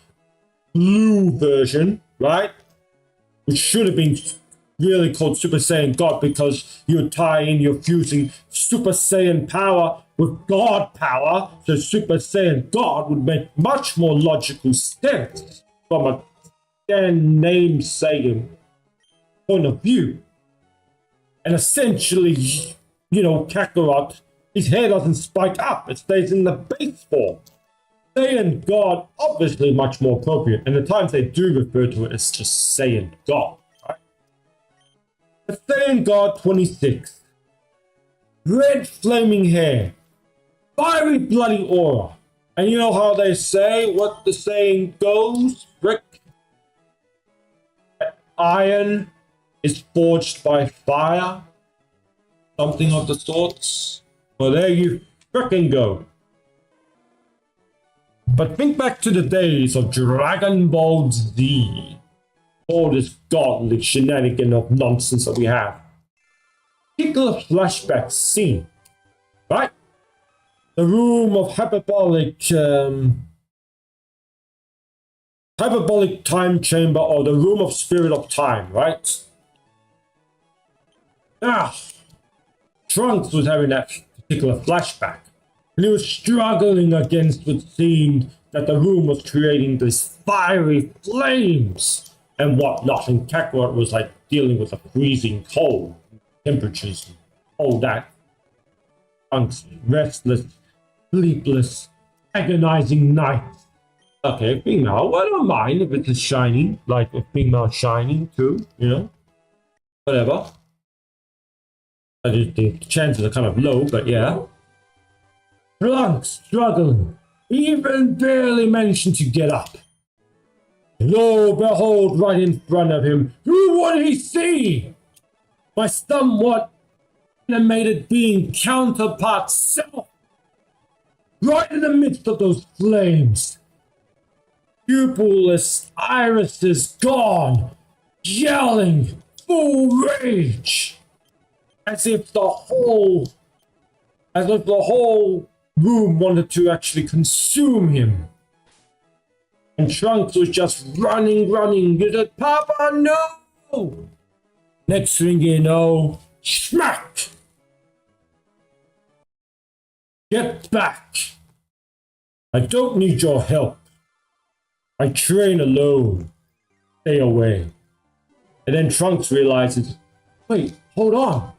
blue version, right? Which should have been really called Super Saiyan God because you tie in, you're fusing Super Saiyan power with God power. So Super Saiyan God would make much more logical sense from a damn name Saiyan point of view. And essentially, you know, Kakarot, his hair doesn't spike up, it stays in the base form. Saiyan God, obviously much more appropriate, and the times they do refer to it as just Saiyan God, right? But Saiyan God 26. Red flaming hair. Fiery bloody aura. And you know how they say, what the saying goes, Rick? Iron is forged by fire? Something of the sorts? Well, there you frickin' go. But think back to the days of Dragon Ball Z. All this godly shenanigan of nonsense that we have. Particular flashback scene, right? The room of hyperbolic time chamber, or the room of spirit of time, right? Ah, Trunks was having that particular flashback. And he was struggling against what seemed that the room was creating these fiery flames and whatnot. And Kakarot was like dealing with a freezing cold, temperatures, and all that. Trunks, restless, sleepless, agonizing nights. Okay, Bing Mao, I don't mind if it's shiny, like if Bing Mao's shining too, you know? Whatever. The chances are kind of low, but yeah. Trunks struggling, even barely managing to get up. Lo, behold, right in front of him, who would he see? My somewhat animated being counterpart self, right in the midst of those flames. Pupilless irises gone, yelling, full rage, as if the whole room wanted to actually consume him. And Trunks was just running. He said, Papa, no! Next thing you know, smack! Get back! I don't need your help. I train alone. Stay away. And then Trunks realizes, wait, hold on.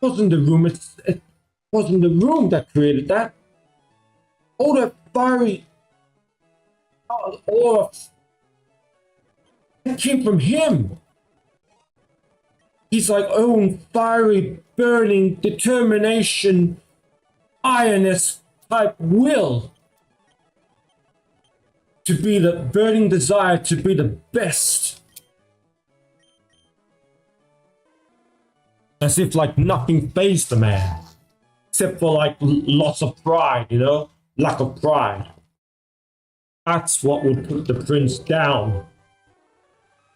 It wasn't the room, wasn't the room that created that. All that fiery aura that came from him. He's like own fiery, burning determination, ironess type will to be the burning desire to be the best. As if like nothing fazed the man, except for like lots of pride, you know, lack of pride. That's what would put the prince down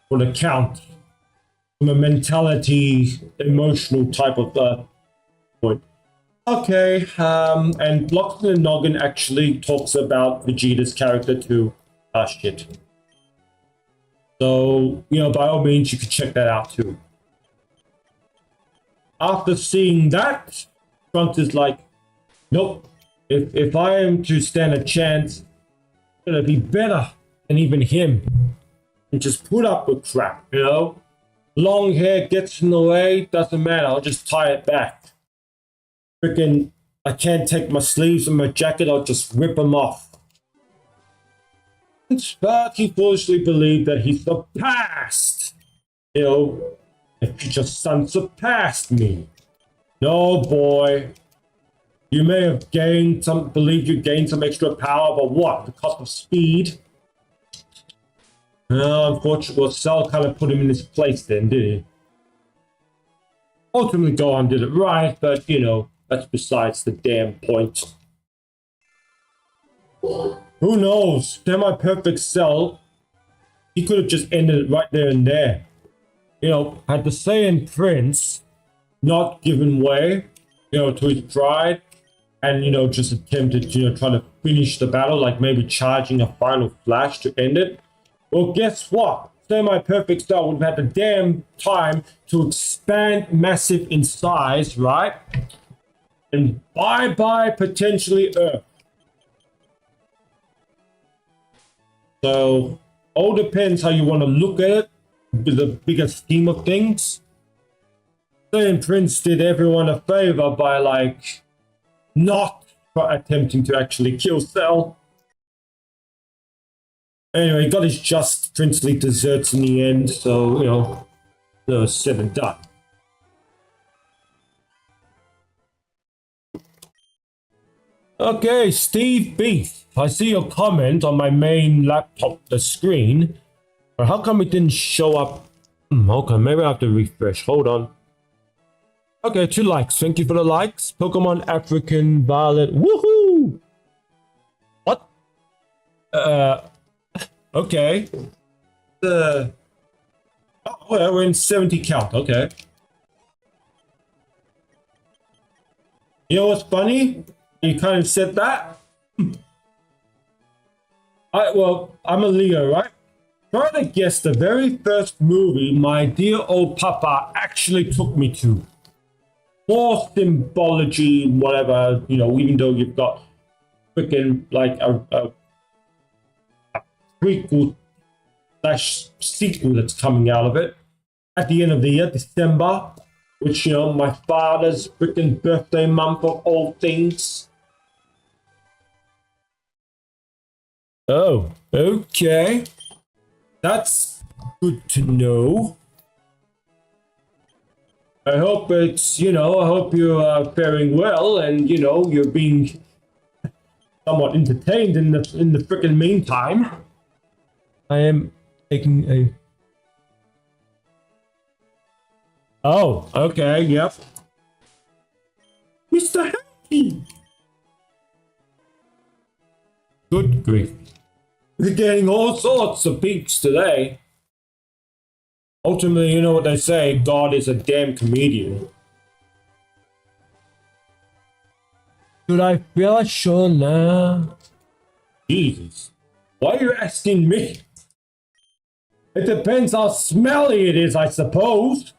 for the count. From a mentality, emotional type of point. Okay, and Locked in the Noggin actually talks about Vegeta's character too. Ah, shit. So, you know, by all means, you could check that out too. After seeing that, Trunks is like, nope, if I am to stand a chance, it's gonna be better than even him. And just put up with crap, you know? Long hair gets in the way, doesn't matter, I'll just tie it back. Freaking, I can't take my sleeves and my jacket, I'll just rip them off. But he foolishly believed that he surpassed, you know, the future son surpassed me. No, boy. You may have gained some, believe you gained some extra power, but what? The cost of speed? Unfortunately, well, Cell kind of put him in his place then, did he? Ultimately, Gohan did it right, but, you know, that's besides the damn point. Who knows? Semi-perfect Cell, he could have just ended it right there and there. You know, had the Saiyan Prince not given way, you know, to his pride, and, you know, just attempted to, you know, try to finish the battle, like maybe charging a final flash to end it. Well, guess what? Semi-perfect Cell would have had the damn time to expand massive in size, right? And bye-bye potentially Earth. So, all depends how you want to look at it, with the bigger scheme of things. Saiyan Prince did everyone a favor by, like, not attempting to actually kill Cell. Anyway, he got his just princely desserts in the end, so, you know, it was said and done. Okay, Steve Beef, I see your comment on my main laptop, the screen. But how come it didn't show up? Okay, maybe I have to refresh. Hold on. Okay, 2 likes. Thank you for the likes. Pokemon African Violet. Woohoo! What? Okay. Oh, well, we're in 70 count. Okay. You know what's funny? You kind of said that. Well, I'm a Leo, right? Try to guess the very first movie my dear old papa actually took me to. More symbology, whatever, you know, even though you've got freaking like a prequel slash sequel that's coming out of it at the end of the year, December, which, you know, my father's freaking birthday month of all things. Oh, okay. That's good to know. I hope it's, you know, I hope you're faring well and, you know, you're being somewhat entertained in the freaking meantime. I am taking a... Oh, okay, yep. Mr. Happy! Good grief. We're getting all sorts of peeps today. Ultimately, you know what they say, God is a damn comedian. Should I feel sure now? Jesus. Why are you asking me? It depends how smelly it is, I suppose.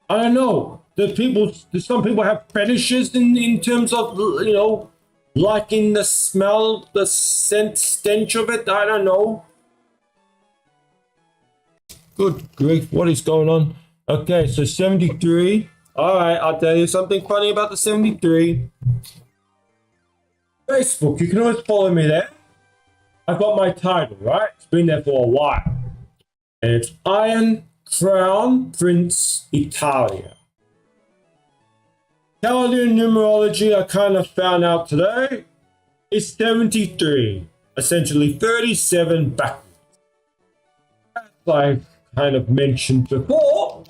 I don't know. Do some people have fetishes in terms of, you know, liking the smell, the scent, stench of it? I don't know. Good grief, what is going on? Okay, so 73. All right, I'll tell you something funny about the 73. Facebook, you can always follow me there. I've got my title, right? It's been there for a while. And it's Iron Crown Prince Italia. Chaldean numerology, I kind of found out today, is 73. Essentially 37 backwards. As I kind of mentioned before,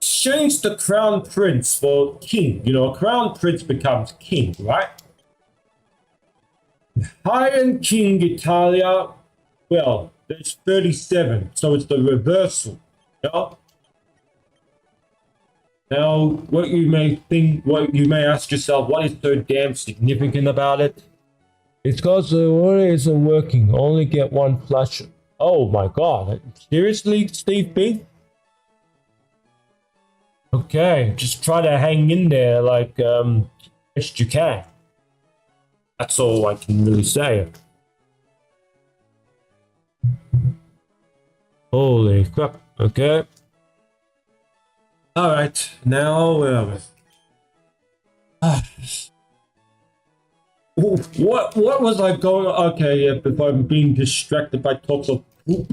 change the crown prince for king. You know, a crown prince becomes king, right? Iron King Italia, well, there's 37, so it's the reversal. You know? Now, what you may ask yourself, what is so damn significant about it? It's because the order isn't working. Only get one flush. Oh my god. Seriously, Steve B? Okay, just try to hang in there like best you can. That's all I can really say. Holy crap. Okay. Alright, now where are we? What was I going? Okay, yeah, if I'm being distracted by talks of poop.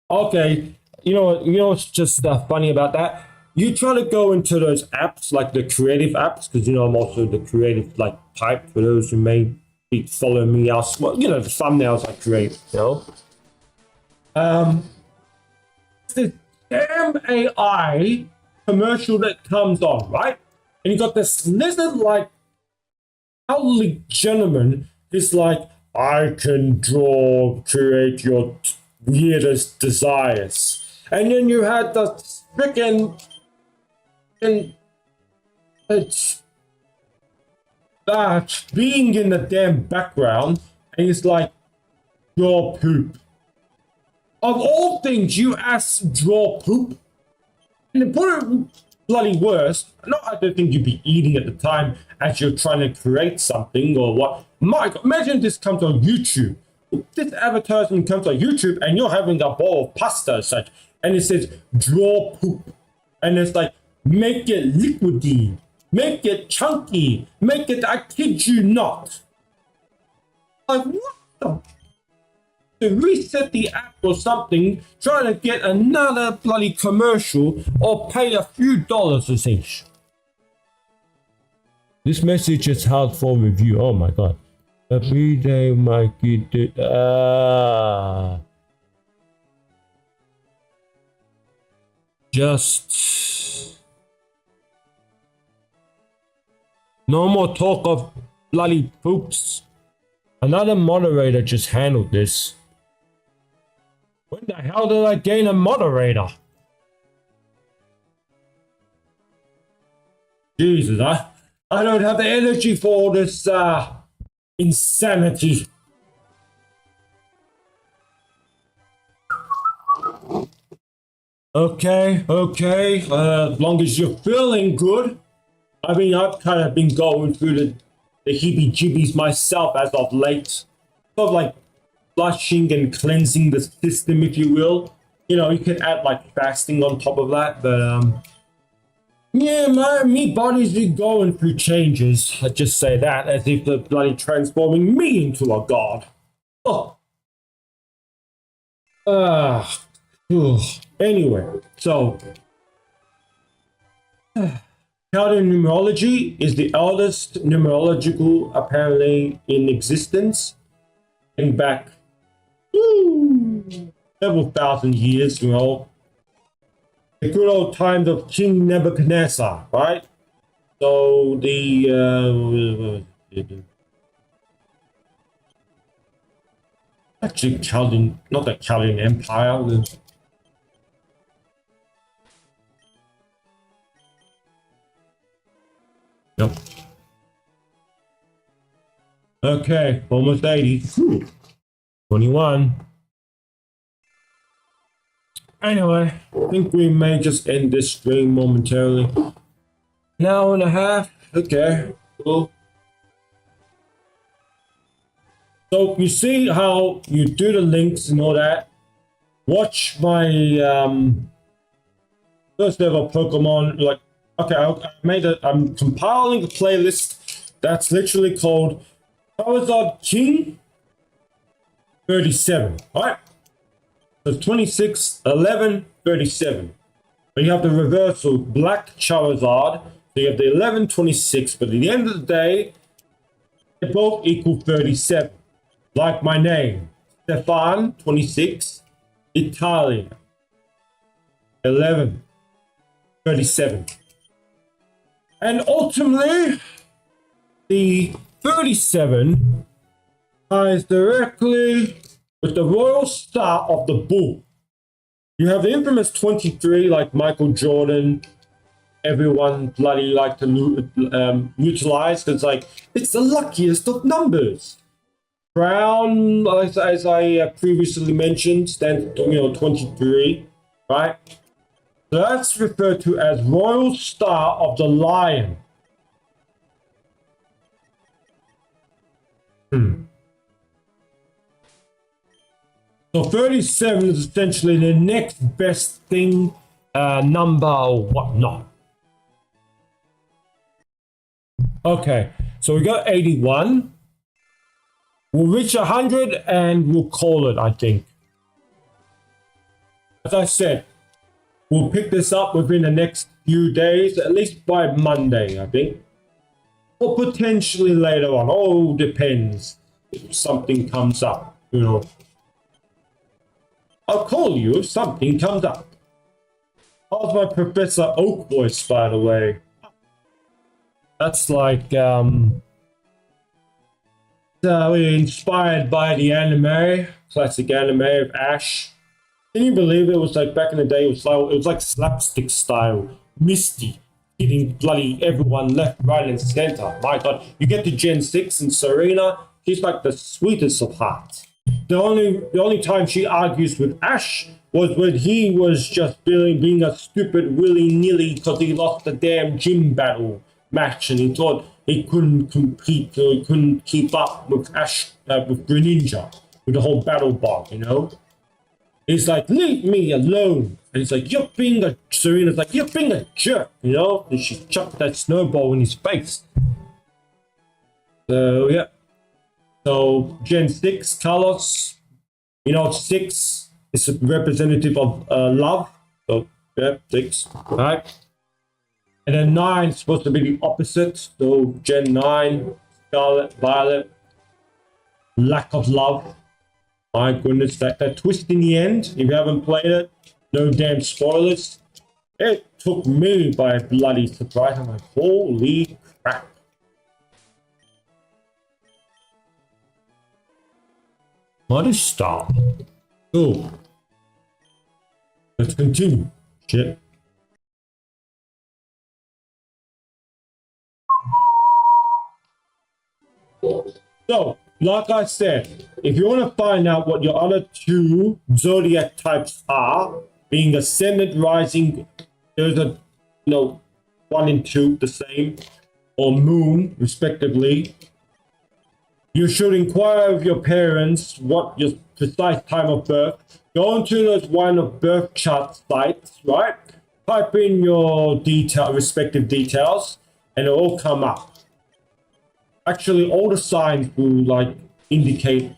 Okay, you know what's just funny about that? You try to go into those apps, like the creative apps, because you know I'm also the creative type for those who may be following me else. Well, you know, the thumbnails I create, you know. This damn AI commercial that comes on, right? And you got this lizard-like elderly gentleman who's like, I can create your weirdest desires. And then you had the freaking, and it's that being in the damn background, and he's like, draw poop. Of all things, you ask draw poop. And to put it bloody worse, I don't think you'd be eating at the time as you're trying to create something or what. Mike, imagine this comes on YouTube. This advertisement comes on YouTube and you're having a bowl of pasta or such, and it says draw poop. And it's like, make it liquidy, make it chunky, make it, I kid you not. Like, what the? To reset the app or something, trying to get another bloody commercial or pay a few dollars a each. This message is hard for review. Oh my god. Every day my kid did. Just no more talk of bloody poops. Another moderator just handled this. When the hell did I gain a moderator? Jesus, I don't have the energy for all this insanity. Okay, as long as you're feeling good. I mean, I've kind of been going through the heebie-jeebies myself as of late. Sort of like flushing and cleansing the system, if you will. You know, you can add like fasting on top of that, but yeah, me body's been going through changes. I just say that as if they're bloody transforming me into a god. Oh. Anyway, so Chaldean numerology is the eldest numerological apparently in existence, and back several thousand years, you know, the good old times of King Nebuchadnezzar, right? So the actually Chaldean, not the Chaldean Empire. Yep. Okay, almost 80. 21. Anyway, I think we may just end this stream momentarily. An hour and a half. Okay, cool. So you see how you do the links and all that. Watch my first ever Pokemon. Like, okay, I'm compiling a playlist that's literally called Charizard King 37, right? So 26, 11, 37. But you have the reversal, Black Charizard. So you have the 11, 26. But at the end of the day, they both equal 37. Like my name, Stefan, 26, Italian, 11, 37. And ultimately, the 37 ties directly with the royal star of the bull. You have the infamous 23, like Michael Jordan. Everyone bloody like to utilize because, like, it's the luckiest of numbers. Crown, as I previously mentioned, stands 23, right? So that's referred to as Royal Star of the Lion. So 37 is essentially the next best thing, number or whatnot. Okay, so we got 81. We'll reach 100 and we'll call it, I think. As I said, we'll pick this up within the next few days, at least by Monday, I think. Or potentially later on. All depends if something comes up, I'll call you if something comes up. How's my Professor Oak voice, by the way? That's like, inspired by the anime, classic anime of Ash. Can you believe it was like back in the day? It was like slapstick style, Misty hitting bloody everyone left, right, and center. My God, you get to Gen 6 and Serena, she's like the sweetest of hearts. The only time she argues with Ash was when he was just being a stupid willy-nilly because he lost the damn gym battle match and he thought he couldn't compete, so he couldn't keep up with Ash, with Greninja, with the whole battle bog, He's like, leave me alone. And he's like, Serena's like, you're being a jerk, And she chucked that snowball in his face. So, yeah. So, Gen 6, Carlos, 6 is a representative of love. So, yeah, 6, all right? And then 9 is supposed to be the opposite. So, Gen 9, Scarlet, Violet, lack of love. My goodness, that twist in the end, if you haven't played it, no damn spoilers. It took me by bloody surprise. I'm like, holy crap. What a start. So, let's continue. Shit. So, like I said, if you want to find out what your other two zodiac types are, being ascendant, rising, there's a, 1 and 2 the same, or moon, respectively. You should inquire of your parents what your precise time of birth. Go into those one of birth chart sites, right? Type in your respective details, and it'll all come up. Actually, all the signs will indicate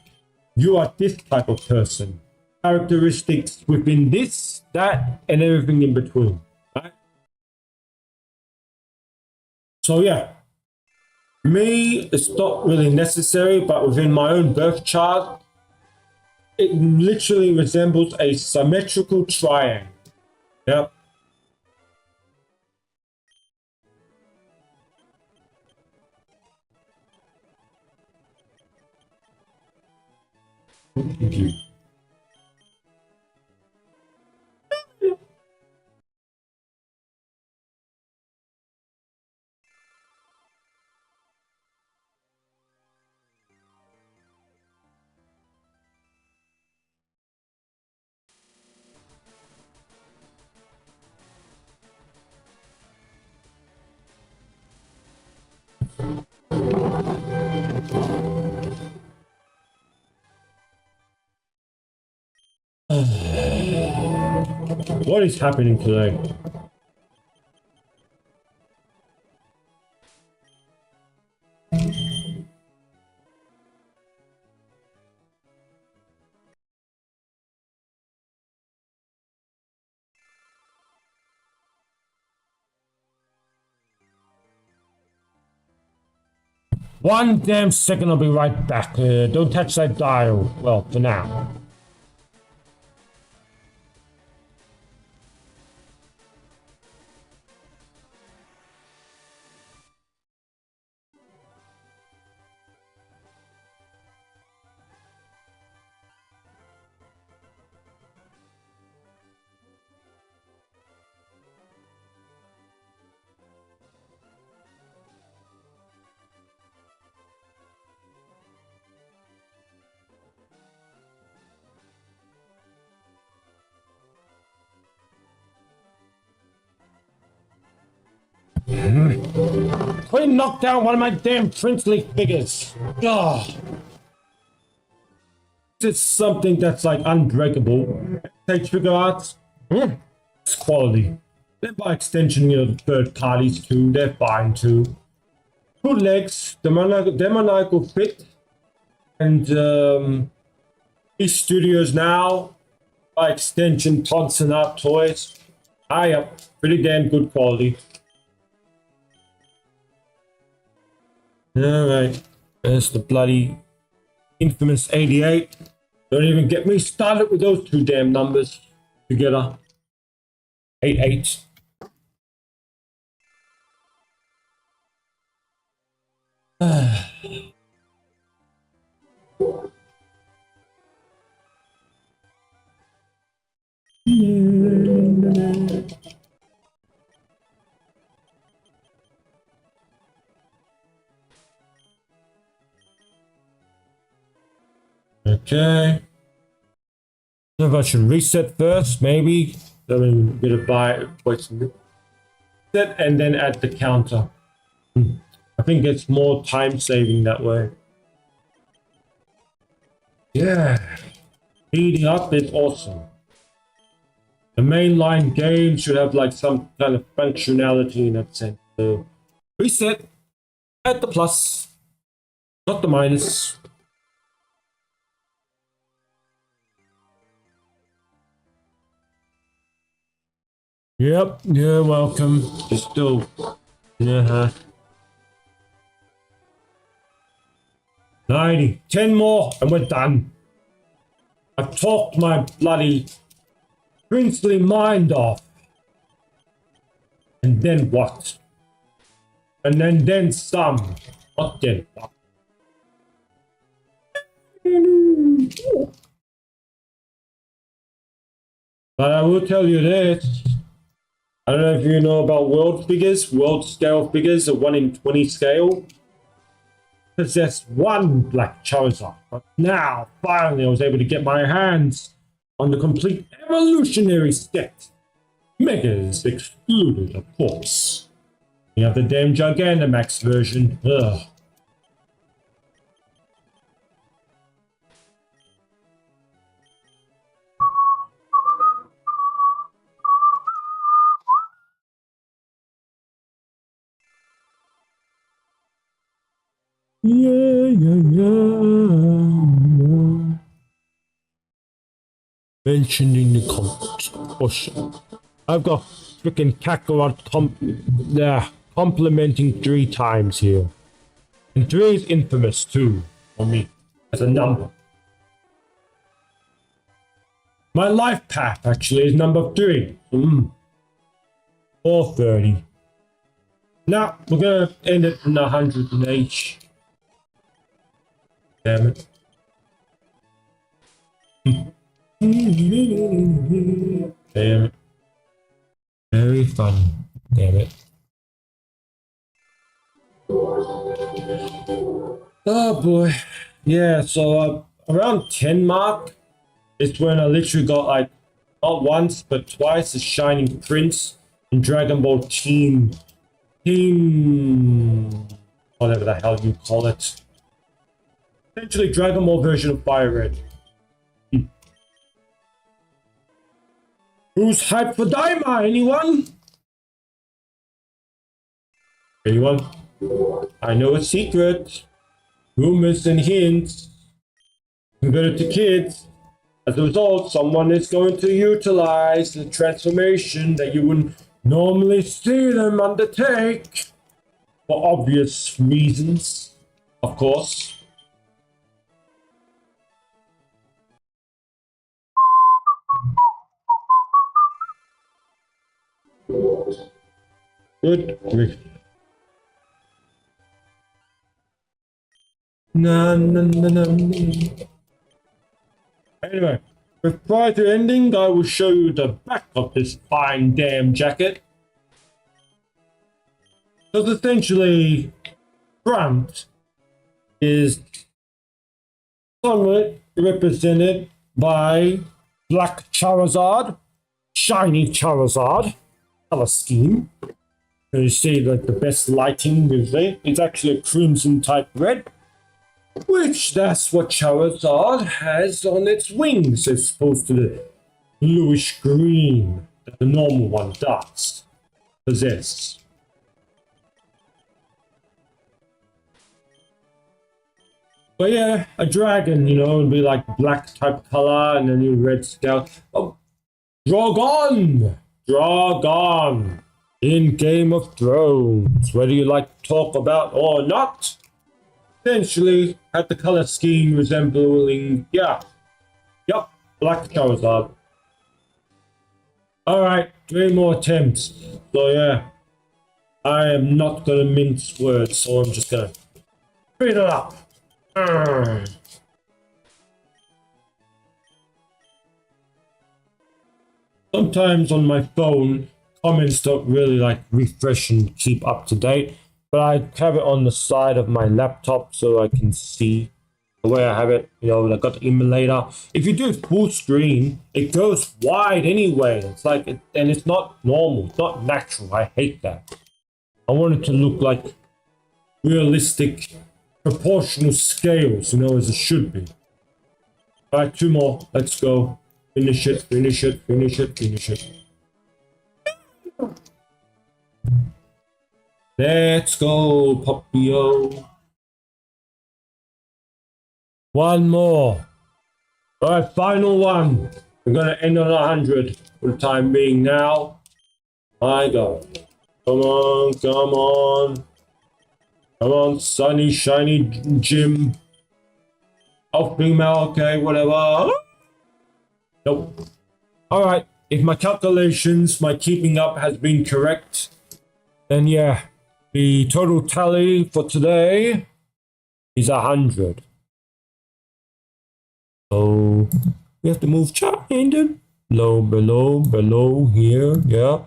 you are this type of person. Characteristics within this, that, and everything in between. Right? So yeah, me, it's not really necessary, but within my own birth chart, it literally resembles a symmetrical triangle. Yep. Thank you. What is happening today? 1 damn second, I'll be right back. Don't touch that dial. Well, for now. Please knock down one of my damn princely figures. Oh. It's something that's like unbreakable. Take figure arts. It's quality. Then by extension, you know, the third parties too, they're fine too. Two legs, demoniacal fit, and these studios now, by extension, Thompson Art Toys. Yep, pretty damn good quality. Alright, there's the bloody infamous 88. Don't even get me started with those two damn numbers together. 88. Okay. So if I should reset first, maybe. I mean, get a buy, set, and then add the counter. I think it's more time saving that way. Yeah. Speeding up is awesome. The mainline game should have like some kind of functionality in that sense. So reset, add the plus, not the minus. Yep, you're welcome. Just still, yeah. 90, 10 more, and we're done. I've talked my bloody princely mind off. And then what? And then some. Not then what? But I will tell you this. I don't know if you know about world figures, world scale figures, a 1 in 20 scale. Possess one Black Charizard, but now finally I was able to get my hands on the complete evolutionary set. Megas excluded, of course. You have the damn Gigantamax version. Ugh. Yeah. Mentioning the comments. Oh shit. I've got freaking Kakarot complimenting 3 times here. And 3 is infamous too, for me, as a number. My life path actually is number 3. 430. Now, we're gonna end it in 108. Damn it. Damn it. Very funny. Damn it. Oh boy. Yeah, so around 10 mark is when I literally got like not once but twice a Shining Prince in Dragon Ball Team whatever the hell you call it. Essentially Dragon Ball version of Fire Red. Who's hyped for Daima? Anyone? Anyone? I know a secret. Rumors and hints. Converted to kids. As a result, someone is going to utilize the transformation that you wouldn't normally see them undertake. For obvious reasons. of course. Good grief. No, no, no, no, no. Anyway, but prior to ending, I will show you the back of this fine damn jacket. Because essentially, front is somewhat represented by Black Charizard, Shiny Charizard, color scheme. And you see like the best lighting with it. It's actually a crimson type red, which that's what Charizard has on its wings, as opposed to the bluish green that the normal one does possess. But yeah, a dragon, you know, would be like black type color and then your red scale. Oh, Drogon! Drogon! In Game of Thrones, whether you like to talk about or not, essentially had the color scheme resembling, yep, Black Charizard. Alright, 3 more attempts. So yeah, I am not gonna mince words, so I'm just gonna speed it up. Sometimes on my phone, comments don't really like refresh and keep up to date, but I have it on the side of my laptop so I can see the way I have it. You know, I got the emulator. If you do full screen, it goes wide anyway. It's like, and it's not normal. It's not natural. I hate that. I want it to look like realistic, proportional scales, you know, as it should be. All right, 2 more. Let's go. Finish it, finish it, finish it, finish it. Let's go, Poppy-o. 1 more. All right, final one. We're gonna end on 100 for the time being now. My God. Come on, come on. Come on, sunny, shiny Jim. Oh, female, okay, whatever. Nope. All right, if my calculations, my keeping up has been correct, then yeah, the total tally for today is 100. So we have to move chart-handed. Below, below, below, here, yeah.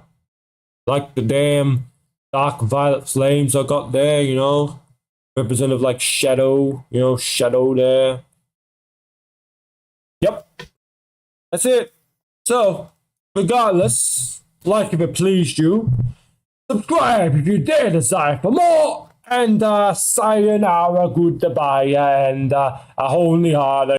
Like the damn dark violet flames I got there, you know. Representative like shadow, you know, shadow there. Yep. That's it. So, regardless, like if it pleased you, subscribe if you dare desire for more, and sayonara, goodbye, and a holy heart.